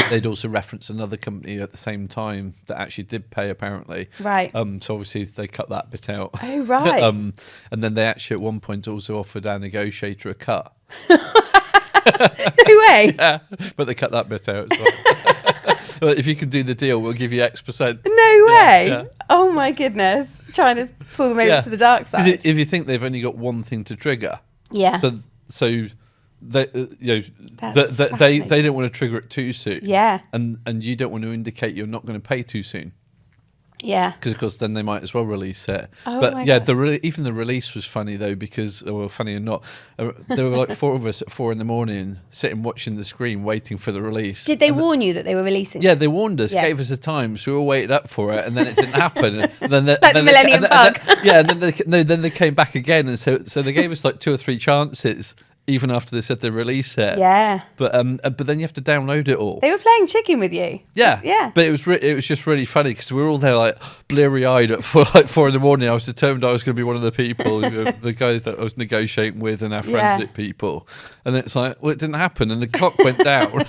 They'd also reference another company at the same time that actually did pay, apparently. Right. So obviously they cut that bit out. Oh, right. And then they actually at one point also offered our negotiator a cut. No way. Yeah, but they cut that bit out as well. Well, if you can do the deal, we'll give you X%. No way. Yeah. Oh my goodness. Trying to pull them over to the dark side. If you think they've only got one thing to trigger. Yeah. So they don't want to trigger it too soon. Yeah. And you don't want to indicate you're not going to pay too soon. Yeah. Because of course then they might as well release it. Oh, but my God. God. The release was funny though, because, or funny or not, there were like 4 of us at 4 a.m. sitting watching the screen waiting for the release. Did they warn you that they were releasing? Yeah, they warned us, gave us a time, so we all waited up for it, and then it didn't happen. And then like the Millennium Bug. And then they came back again, and so they gave us like 2 or 3 chances. even after they said they release it. Yeah. But then you have to download it all. They were playing chicken with you. Yeah. Yeah. But it was just really funny because we were all there like bleary eyed at 4 in the morning. I was determined I was going to be one of the people, the guy that I was negotiating with and our forensic people. And it's like, well, it didn't happen, and the clock went down.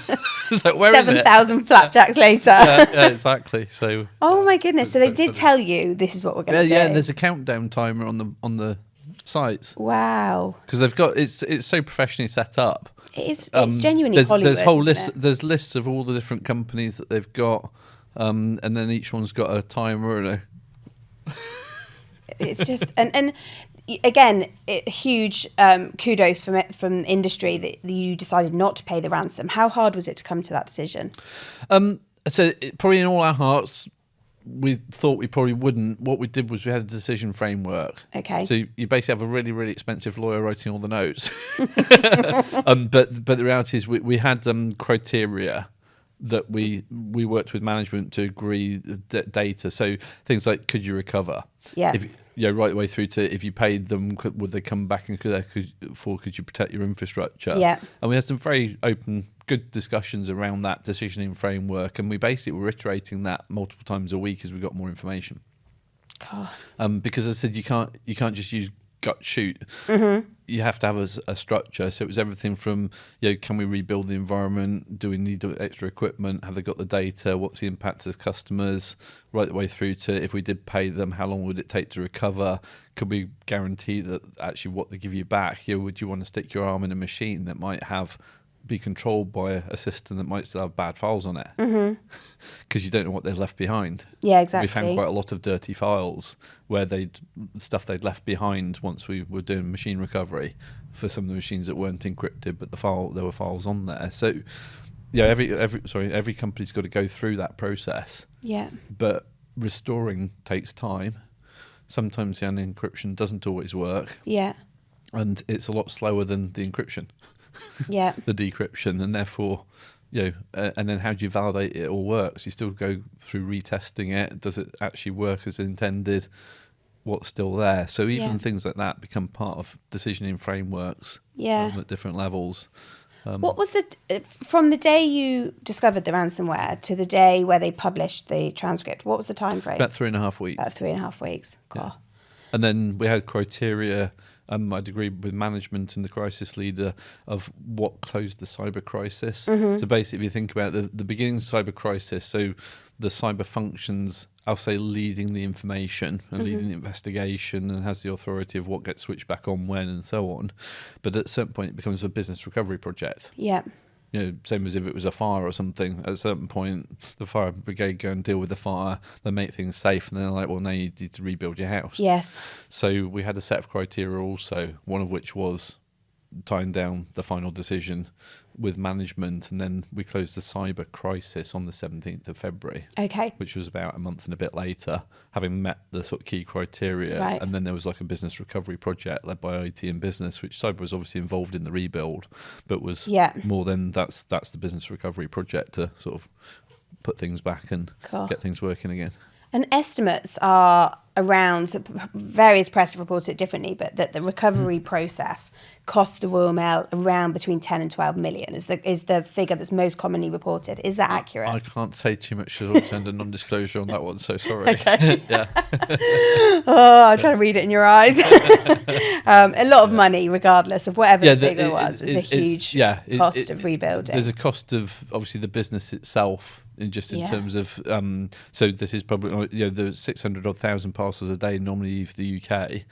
It's like, where is it? 7,000 flapjacks later. Yeah, exactly. So. Oh my goodness! So they did tell you this is what we're going to do. Yeah, and there's a countdown timer on the sites. Wow. Because they've got it's so professionally set up. It's genuinely Hollywood. There's lists of all the different companies that they've got, and then each one's got a timer and It's just and again, huge kudos from industry that you decided not to pay the ransom. How hard was it to come to that decision? So probably in all our hearts, we thought we probably wouldn't. What we did was we had a decision framework. Okay. So you basically have a really, really expensive lawyer writing all the notes. But the reality is we had criteria that we worked with management to agree data. So things like, could you recover? Yeah. Right the way through to if you paid them, would they come back and could you protect your infrastructure? Yeah. And we had some very open, good discussions around that decisioning framework, and we basically were iterating that multiple times a week as we got more information. God. Because I said you can't just use gut shoot. Mm-hmm. You have to have a structure. So it was everything from, can we rebuild the environment? Do we need extra equipment? Have they got the data? What's the impact to the customers? Right the way through to if we did pay them, how long would it take to recover? Could we guarantee that actually what they give you back? Would you want to stick your arm in a machine that might be controlled by a system that might still have bad files on it? Because you don't know what they've left behind. Yeah, exactly. We found quite a lot of dirty files where stuff they'd left behind once we were doing machine recovery for some of the machines that weren't encrypted, but there were files on there. So every company's got to go through that process. Yeah. But restoring takes time. Sometimes the unencryption doesn't always work. Yeah. And it's a lot slower than the encryption. Yeah. The decryption, and therefore, and then how do you validate it all works? You still go through retesting it. Does it actually work as intended? What's still there? So even things like that become part of decisioning frameworks. Yeah. At different levels. What was from the day you discovered the ransomware to the day where they published the transcript? What was the time frame? About 3.5 weeks. About 3.5 weeks. God. Yeah. And then we had criteria. I'd agree with management and the crisis leader of what closed the cyber crisis. Mm-hmm. So basically, if you think about the beginning of cyber crisis, so the cyber functions, I'll say, leading the information and leading the investigation and has the authority of what gets switched back on when and so on. But at a certain point, it becomes a business recovery project. Yeah. Same as if it was a fire or something. At a certain point, the fire brigade go and deal with the fire, they make things safe, and they're like, well, now you need to rebuild your house. Yes. So we had a set of criteria also, one of which was tying down the final decision with management, and then we closed the cyber crisis on the 17th of February. Okay. Which was about a month and a bit later, having met the sort of key criteria. Right. And then there was like a business recovery project led by IT and business, which cyber was obviously involved in the rebuild, but was more than that's the business recovery project to sort of put things back and get things working again. And estimates are around, so various press have reported it differently, but that the recovery process cost the Royal Mail around between 10 and 12 million is the figure that's most commonly reported. Is that accurate? I can't say too much because I'll send a non-disclosure on that one, so sorry. Okay. Yeah. I'm trying to read it in your eyes. A lot of money, regardless of whatever the figure was. It's a huge cost of rebuilding. There's a cost of, obviously, the business itself. In terms of, so this is probably, the 600,000 parcels a day normally leave the UK,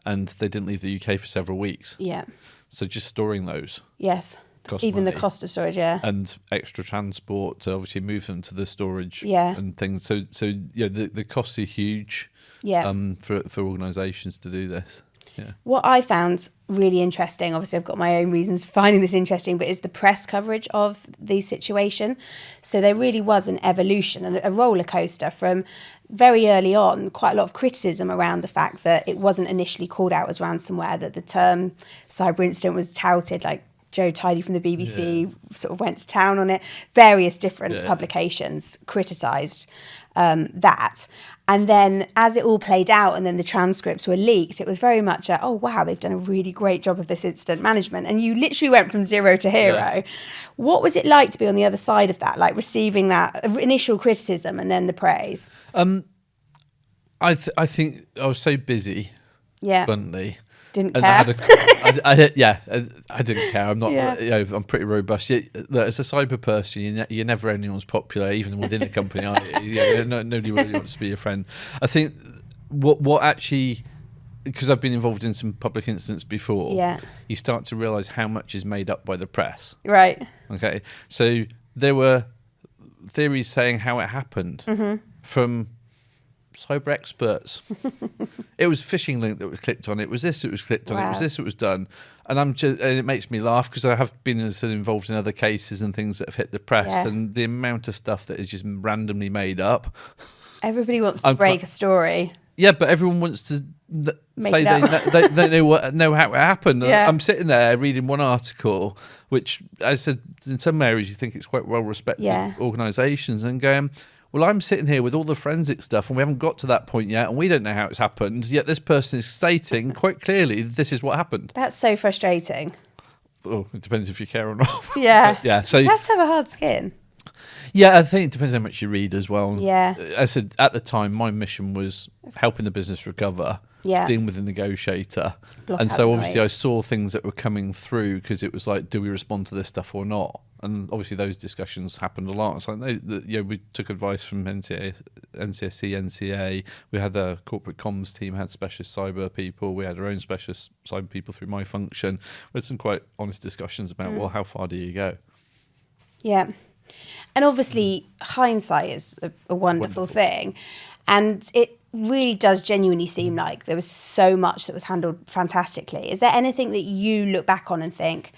and they didn't leave the UK for several weeks. Yeah. So just storing those. Yes. Even money. The cost of storage, and extra transport to obviously move them to the storage. And things. So the costs are huge. For organisations to do this. Yeah. What I found really interesting, obviously I've got my own reasons for finding this interesting, but is the press coverage of the situation. So there really was an evolution and a roller coaster from very early on, quite a lot of criticism around the fact that it wasn't initially called out as ransomware, that the term cyber incident was touted like Joe Tidy from the BBC sort of went to town on it. Various different publications criticised that. And then as it all played out and then the transcripts were leaked, it was very much oh, wow, they've done a really great job of this incident management. And you literally went from zero to hero. Yeah. What was it like to be on the other side of that, like receiving that initial criticism and then the praise? I think I was so busy, bluntly. Didn't care. I didn't care. I'm not. I'm pretty robust. As a cyber person, you're never anyone's popular, even within a company. Nobody really wants to be your friend. I think what actually, because I've been involved in some public incidents before, you start to realise how much is made up by the press. Right. Okay. So there were theories saying how it happened from cyber experts. It was a phishing link that was clicked on. It was this. It was clicked on. It was this. It was done. And it makes me laugh because I have been involved in other cases and things that have hit the press, and the amount of stuff that is just randomly made up. Everybody wants to break a story. Yeah, but everyone wants to say they know how it happened. Yeah. I'm sitting there reading one article, which I said in some areas you think it's quite well respected organisations, and going, well, I'm sitting here with all the forensic stuff and we haven't got to that point yet and we don't know how it's happened, yet this person is stating quite clearly this is what happened. That's so frustrating. Oh, it depends if you care or not. Yeah. So you have to have a hard skin. Yeah, I think it depends how much you read as well. Yeah. I said at the time my mission was helping the business recover, dealing with the negotiator. And so obviously I saw things that were coming through because it was like, do we respond to this stuff or not? And obviously those discussions happened a lot. It's like, we took advice from NCSC, NCA. We had a corporate comms team, had specialist cyber people. We had our own specialist cyber people through my function. We had some quite honest discussions about, well, how far do you go? Yeah. And obviously hindsight is a wonderful thing. And it really does genuinely seem like there was so much that was handled fantastically. Is there anything that you look back on and think,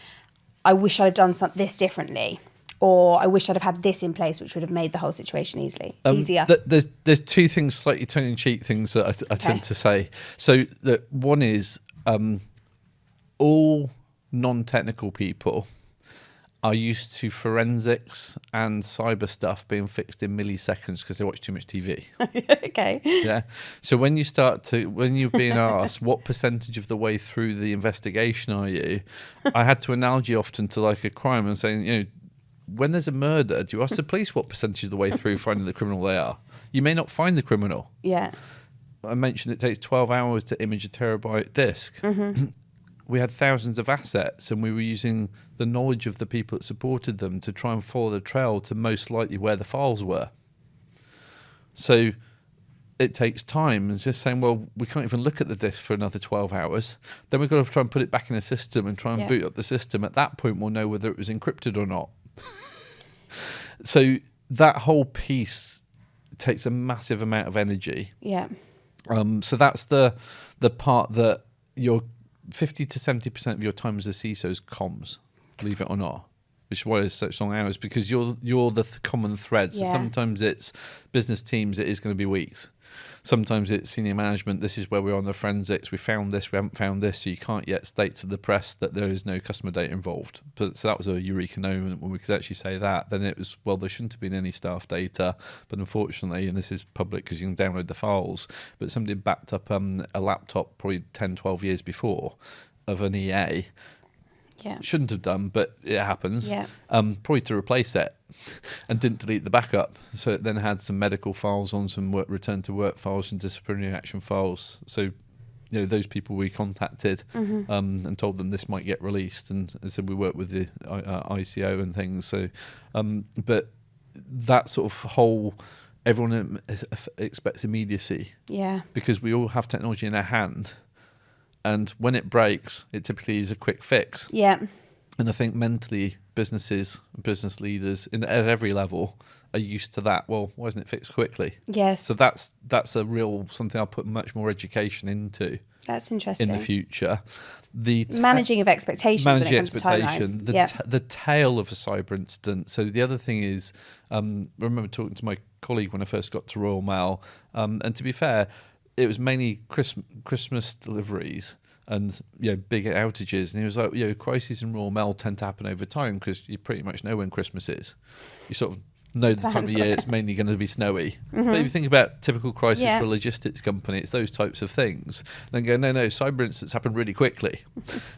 I wish I'd have done this differently, or I wish I'd have had this in place, which would have made the whole situation easier? There's two things, slightly tongue-in-cheek things that I tend to say. So one is all non-technical people are used to forensics and cyber stuff being fixed in milliseconds because they watch too much TV. Okay. Yeah. So when you're being asked what percentage of the way through the investigation are you, I had to analogy often to like a crime and saying, when there's a murder, do you ask the police what percentage of the way through finding the criminal they are? You may not find the criminal. Yeah. I mentioned it takes 12 hours to image a terabyte disk. Mm-hmm. We had thousands of assets and we were using the knowledge of the people that supported them to try and follow the trail to most likely where the files were. So it takes time. It's just saying, well, we can't even look at the disk for another 12 hours. Then we've got to try and put it back in a system and try and boot up the system. At that point, we'll know whether it was encrypted or not. So that whole piece takes a massive amount of energy. Yeah. So that's the part that you're 50 to 70% of your time as a CISO is comms, believe it or not, which is why it's such long hours, because you're the common thread. So sometimes it's business teams, it is going to be weeks. Sometimes it's senior management, this is where we're on the forensics, we found this, we haven't found this, so you can't yet state to the press that there is no customer data involved. But so that was a eureka moment when we could actually say that. Then it was, well, there shouldn't have been any staff data, but unfortunately, and this is public because you can download the files, but somebody backed up a laptop probably 10, 12 years before of an EA. Yeah. Shouldn't have done, but it happens. Yeah. Probably to replace it, and didn't delete the backup. So it then had some medical files on, some return to work files, and disciplinary action files. So, those people we contacted and told them this might get released, and said we work with the ICO and things. So, but that sort of whole, everyone expects immediacy. Yeah. Because we all have technology in our hand. And when it breaks, it typically is a quick fix. Yeah. And I think mentally, businesses, business leaders at every level are used to that. Well, why isn't it fixed quickly? Yes. So that's a real something I'll put much more education into. That's interesting. In the future. Managing of expectations when it comes to timelines. The tail of a cyber incident. So the other thing is, I remember talking to my colleague when I first got to Royal Mail, and to be fair, it was mainly Christmas deliveries, and big outages. And he was like, crises in Royal Mail tend to happen over time because you pretty much know when Christmas is. You sort of know the time of year it's mainly going to be snowy. But if you think about typical crisis for a logistics company, it's those types of things. And then go, no, cyber incidents happen really quickly.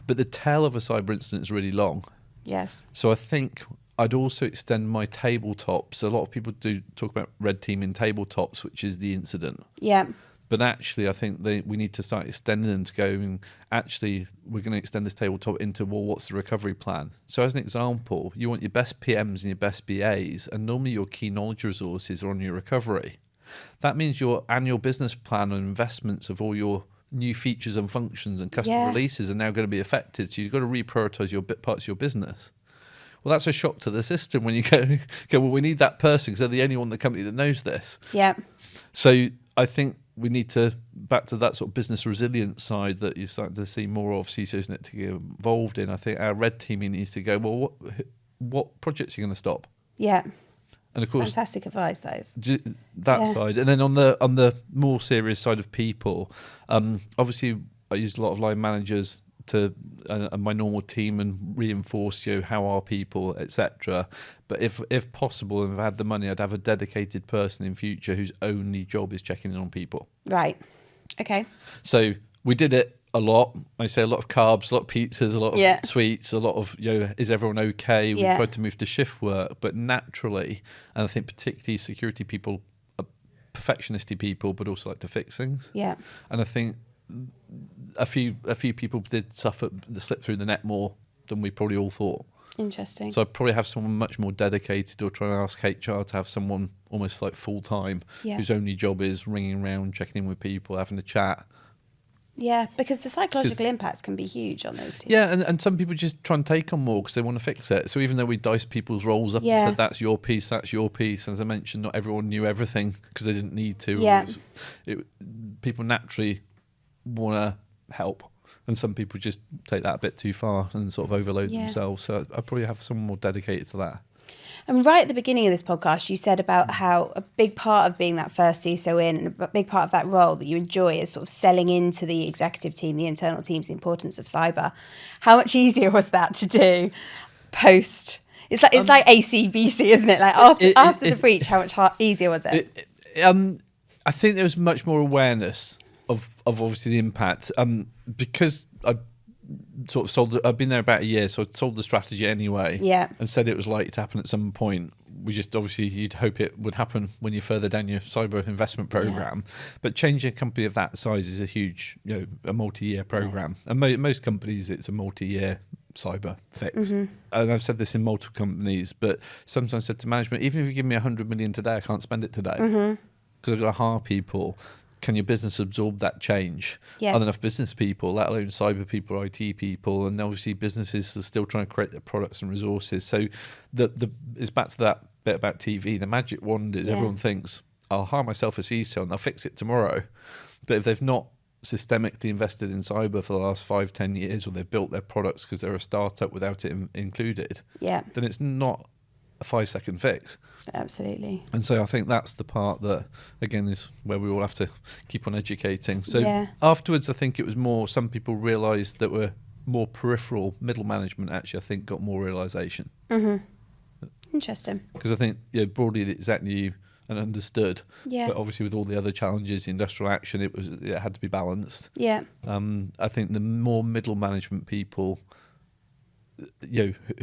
But the tail of a cyber incident is really long. Yes. So I think I'd also extend my tabletops. A lot of people do talk about red teaming tabletops, which is the incident. Yeah. But actually, I think we need to start extending them to go, actually, we're going to extend this tabletop into, what's the recovery plan? So as an example, you want your best PMs and your best BAs, and normally your key knowledge resources are on your recovery. That means your annual business plan and investments of all your new features and functions and custom releases are now going to be affected. So you've got to reprioritize your parts of your business. Well, that's a shock to the system when you go, well, we need that person because they're the only one in the company that knows this. Yeah. So I think we need to, back to that sort of business resilience side that you're starting to see more of CISOs need to get involved in. I think our red teaming needs to go, well, what projects are you going to stop? Yeah. And of course, fantastic advice, those. That side. And then on the more serious side of people, obviously I use a lot of line managers to my normal team and reinforce how are people, etc. But if possible, and if I had the money, I'd have a dedicated person in future whose only job is checking in on people. Right. Okay. So we did it a lot. I say a lot of carbs, a lot of pizzas, a lot of sweets, a lot of is everyone okay? We tried to move to shift work, but naturally, and I think particularly security people are perfectionisty people, but also like to fix things. Yeah. And I think a few people did suffer the slip through the net more than we probably all thought. Interesting. So I'd probably have someone much more dedicated, or try and ask HR to have someone almost like full time whose only job is ringing around, checking in with people, having a chat. Yeah, because the psychological impacts can be huge on those teams. Yeah, and some people just try and take on more because they want to fix it. So even though we diced people's roles up and said that's your piece, as I mentioned, not everyone knew everything because they didn't need to. Yeah. People naturally want to help, and some people just take that a bit too far and sort of overload themselves. So I'd probably have someone more dedicated to that. And right at the beginning of this podcast, you said about how a big part of being that first CISO in, and a big part of that role that you enjoy is sort of selling into the executive team, the internal teams, the importance of cyber. How much easier was that to do post? It's like ACBC, isn't it? Like after the breach, how much easier was it? I think there was much more awareness of obviously the impact, because I've been there about a year, so I'd sold the strategy anyway, and said it was likely to happen at some point. We just obviously you'd hope it would happen when you're further down your cyber investment program, but changing a company of that size is a huge, a multi-year program, and most companies it's a multi-year cyber fix. And I've said this in multiple companies, but sometimes I said to management, even if you give me 100 million today, I can't spend it today because I've got to hire people. Can your business absorb that change? Yes. Are there enough business people, let alone cyber people, IT people, and obviously businesses are still trying to create their products and resources. So it's back to that bit about TV. The magic wand is everyone thinks, I'll hire myself a CISO and they'll fix it tomorrow. But if they've not systemically invested in cyber for the last 5-10 years, or they've built their products because they're a startup without it included, then it's not a 5-second fix. Absolutely. And so I think that's the part that, again, is where we all have to keep on educating. So afterwards, I think it was more, some people realised that were more peripheral, middle management actually, I think, got more realisation. Interesting. Because I think broadly exactly you and understood. But obviously with all the other challenges, the industrial action, it had to be balanced. I think the more middle management people,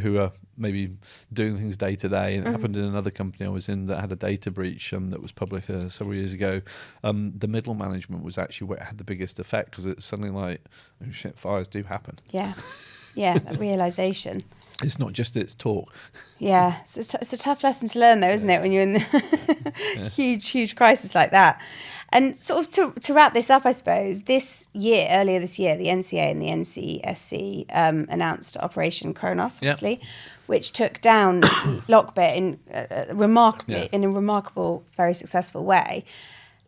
who are maybe doing things day to day, and it happened in another company I was in that had a data breach that was public several years ago. The middle management was actually where it had the biggest effect, because it's suddenly like, oh shit, fires do happen. That realisation. It's not just its talk. It's a tough lesson to learn though, isn't it, when you're in the huge crisis like that. And sort of to wrap this up, I suppose, earlier this year, the NCA and the NCSC announced Operation Kronos, obviously, which took down Lockbit in a remarkable, very successful way.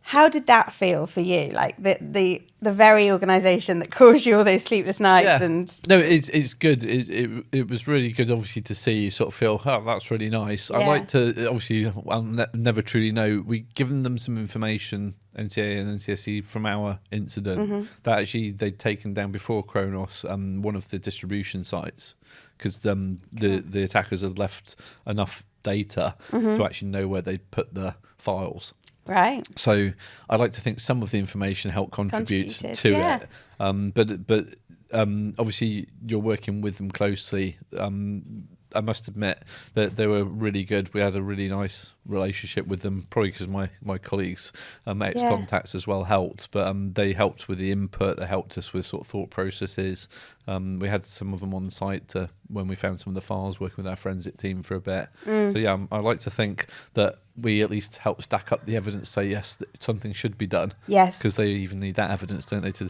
How did that feel for you? Like the very organisation that caused you all those sleepless nights and no, it's good. It was really good, obviously, to see you sort of feel, oh, that's really nice. I like to, obviously, I'll never truly know. We've given them some information, NCA and NCSE, from our incident that actually they'd taken down before Kronos, one of the distribution sites, because the attackers had left enough data to actually know where they'd put the files. Right. So I like to think some of the information helped contribute to it. But obviously you're working with them closely. I must admit that they were really good. We had a really nice relationship with them, probably because my colleagues, ex-contacts as well, helped. But they helped with the input. They helped us with sort of thought processes. We had some of them on site when we found some of the files, working with our forensic team for a bit. So yeah, I like to think that we at least help stack up the evidence, say yes, that something should be done. Yes. Because they even need that evidence, don't they, to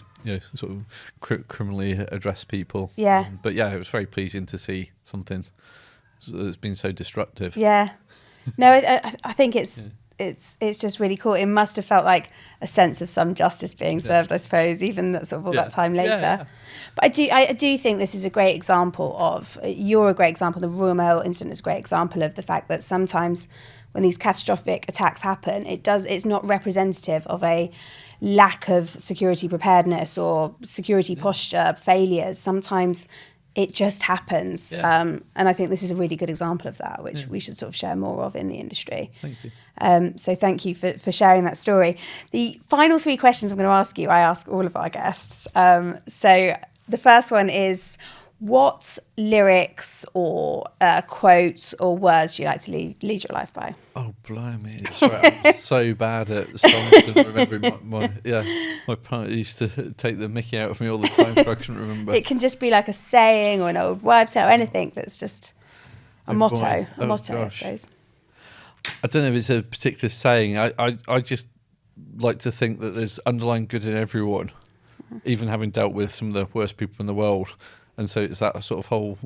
sort of criminally address people. Yeah. But yeah, it was very pleasing to see something that's been so disruptive. Yeah. No, I think it's just really cool. It must have felt like a sense of some justice being served, I suppose, even that sort of all that time later. Yeah. But I do think this is a great example of, you're a great example, the Royal Mail incident is a great example of the fact that sometimes when these catastrophic attacks happen, it's not representative of a lack of security preparedness or security posture failures. Sometimes it just happens. And I think this is a really good example of that, which we should sort of share more of in the industry. Thank you. So thank you for sharing that story. The final 3 questions I'm going to ask you, I ask all of our guests. So the first one is, what lyrics or quotes or words do you like to lead your life by? Oh, blimey. Sorry, I'm so bad at songs and remembering my partner used to take the mickey out of me all the time, so I couldn't remember. It can just be like a saying or an old word or anything that's just a motto, I suppose. I don't know if it's a particular saying. I just like to think that there's underlying good in everyone, even having dealt with some of the worst people in the world. And so it's that sort of whole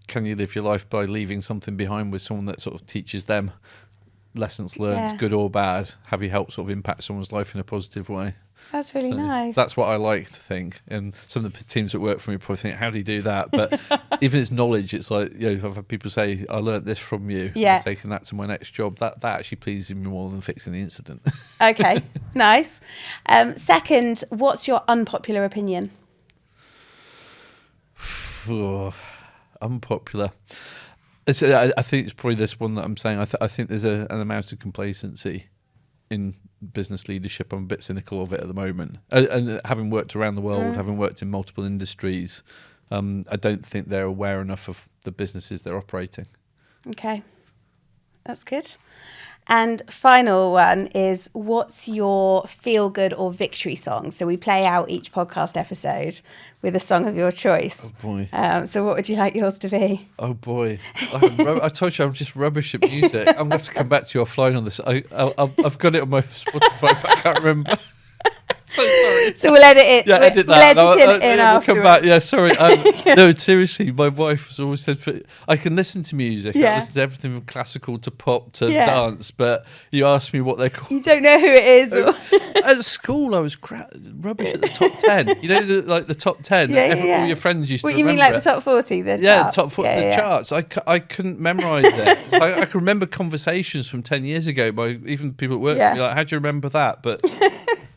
can you live your life by leaving something behind with someone that sort of teaches them lessons learned, good or bad? Have you helped sort of impact someone's life in a positive way? That's really nice. That's what I like to think. And some of the teams that work for me probably think, how do you do that? But even it's knowledge, it's like, I've had people say, I learned this from you. Yeah. I'm taking that to my next job. That actually pleases me more than fixing the incident. Okay, nice. Second, what's your unpopular opinion? Unpopular. I think it's probably this one that I'm saying. I think there's an amount of complacency in business leadership. I'm a bit cynical of it at the moment. And having worked around the world, having worked in multiple industries, I don't think they're aware enough of the businesses they're operating. Okay, that's good. And final one is, what's your feel-good or victory song? So we play out each podcast episode with a song of your choice. Oh, boy. So what would you like yours to be? Oh, boy. I told you I'm just rubbish at music. I'm going to have to come back to you offline on this. I've got it on my Spotify, but I can't remember. So sorry. So we'll edit it. Yeah, edit that. We'll edit it in afterwards. We'll come back. Yeah, sorry. No, seriously, my wife has always said, I can listen to music. I listen to everything from classical to pop to dance, but you asked me what they're called. You don't know who it is. At school, I was rubbish at the top 10. You know, the top 10. All your friends used to remember. You mean like the top 40, the charts? The top 40, the charts. I couldn't memorise it. I can remember conversations from 10 years ago by even people at work. Be like, how do you remember that? But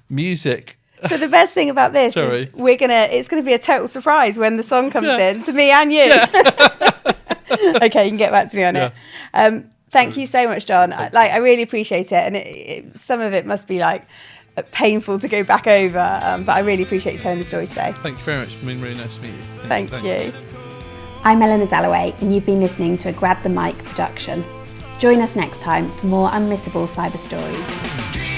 music. So the best thing about this is it's gonna be a total surprise when the song comes in to me and you. Okay, you can get back to me on it. Thank you so much, Jon. I really appreciate it, and some of it must be like painful to go back over, but I really appreciate you telling the story today. Thank you very much. It's been really nice to meet you. Thank you. I'm Eleanor Dalloway, and you've been listening to a Grab the Mic production. Join us next time for more unmissable cyber stories.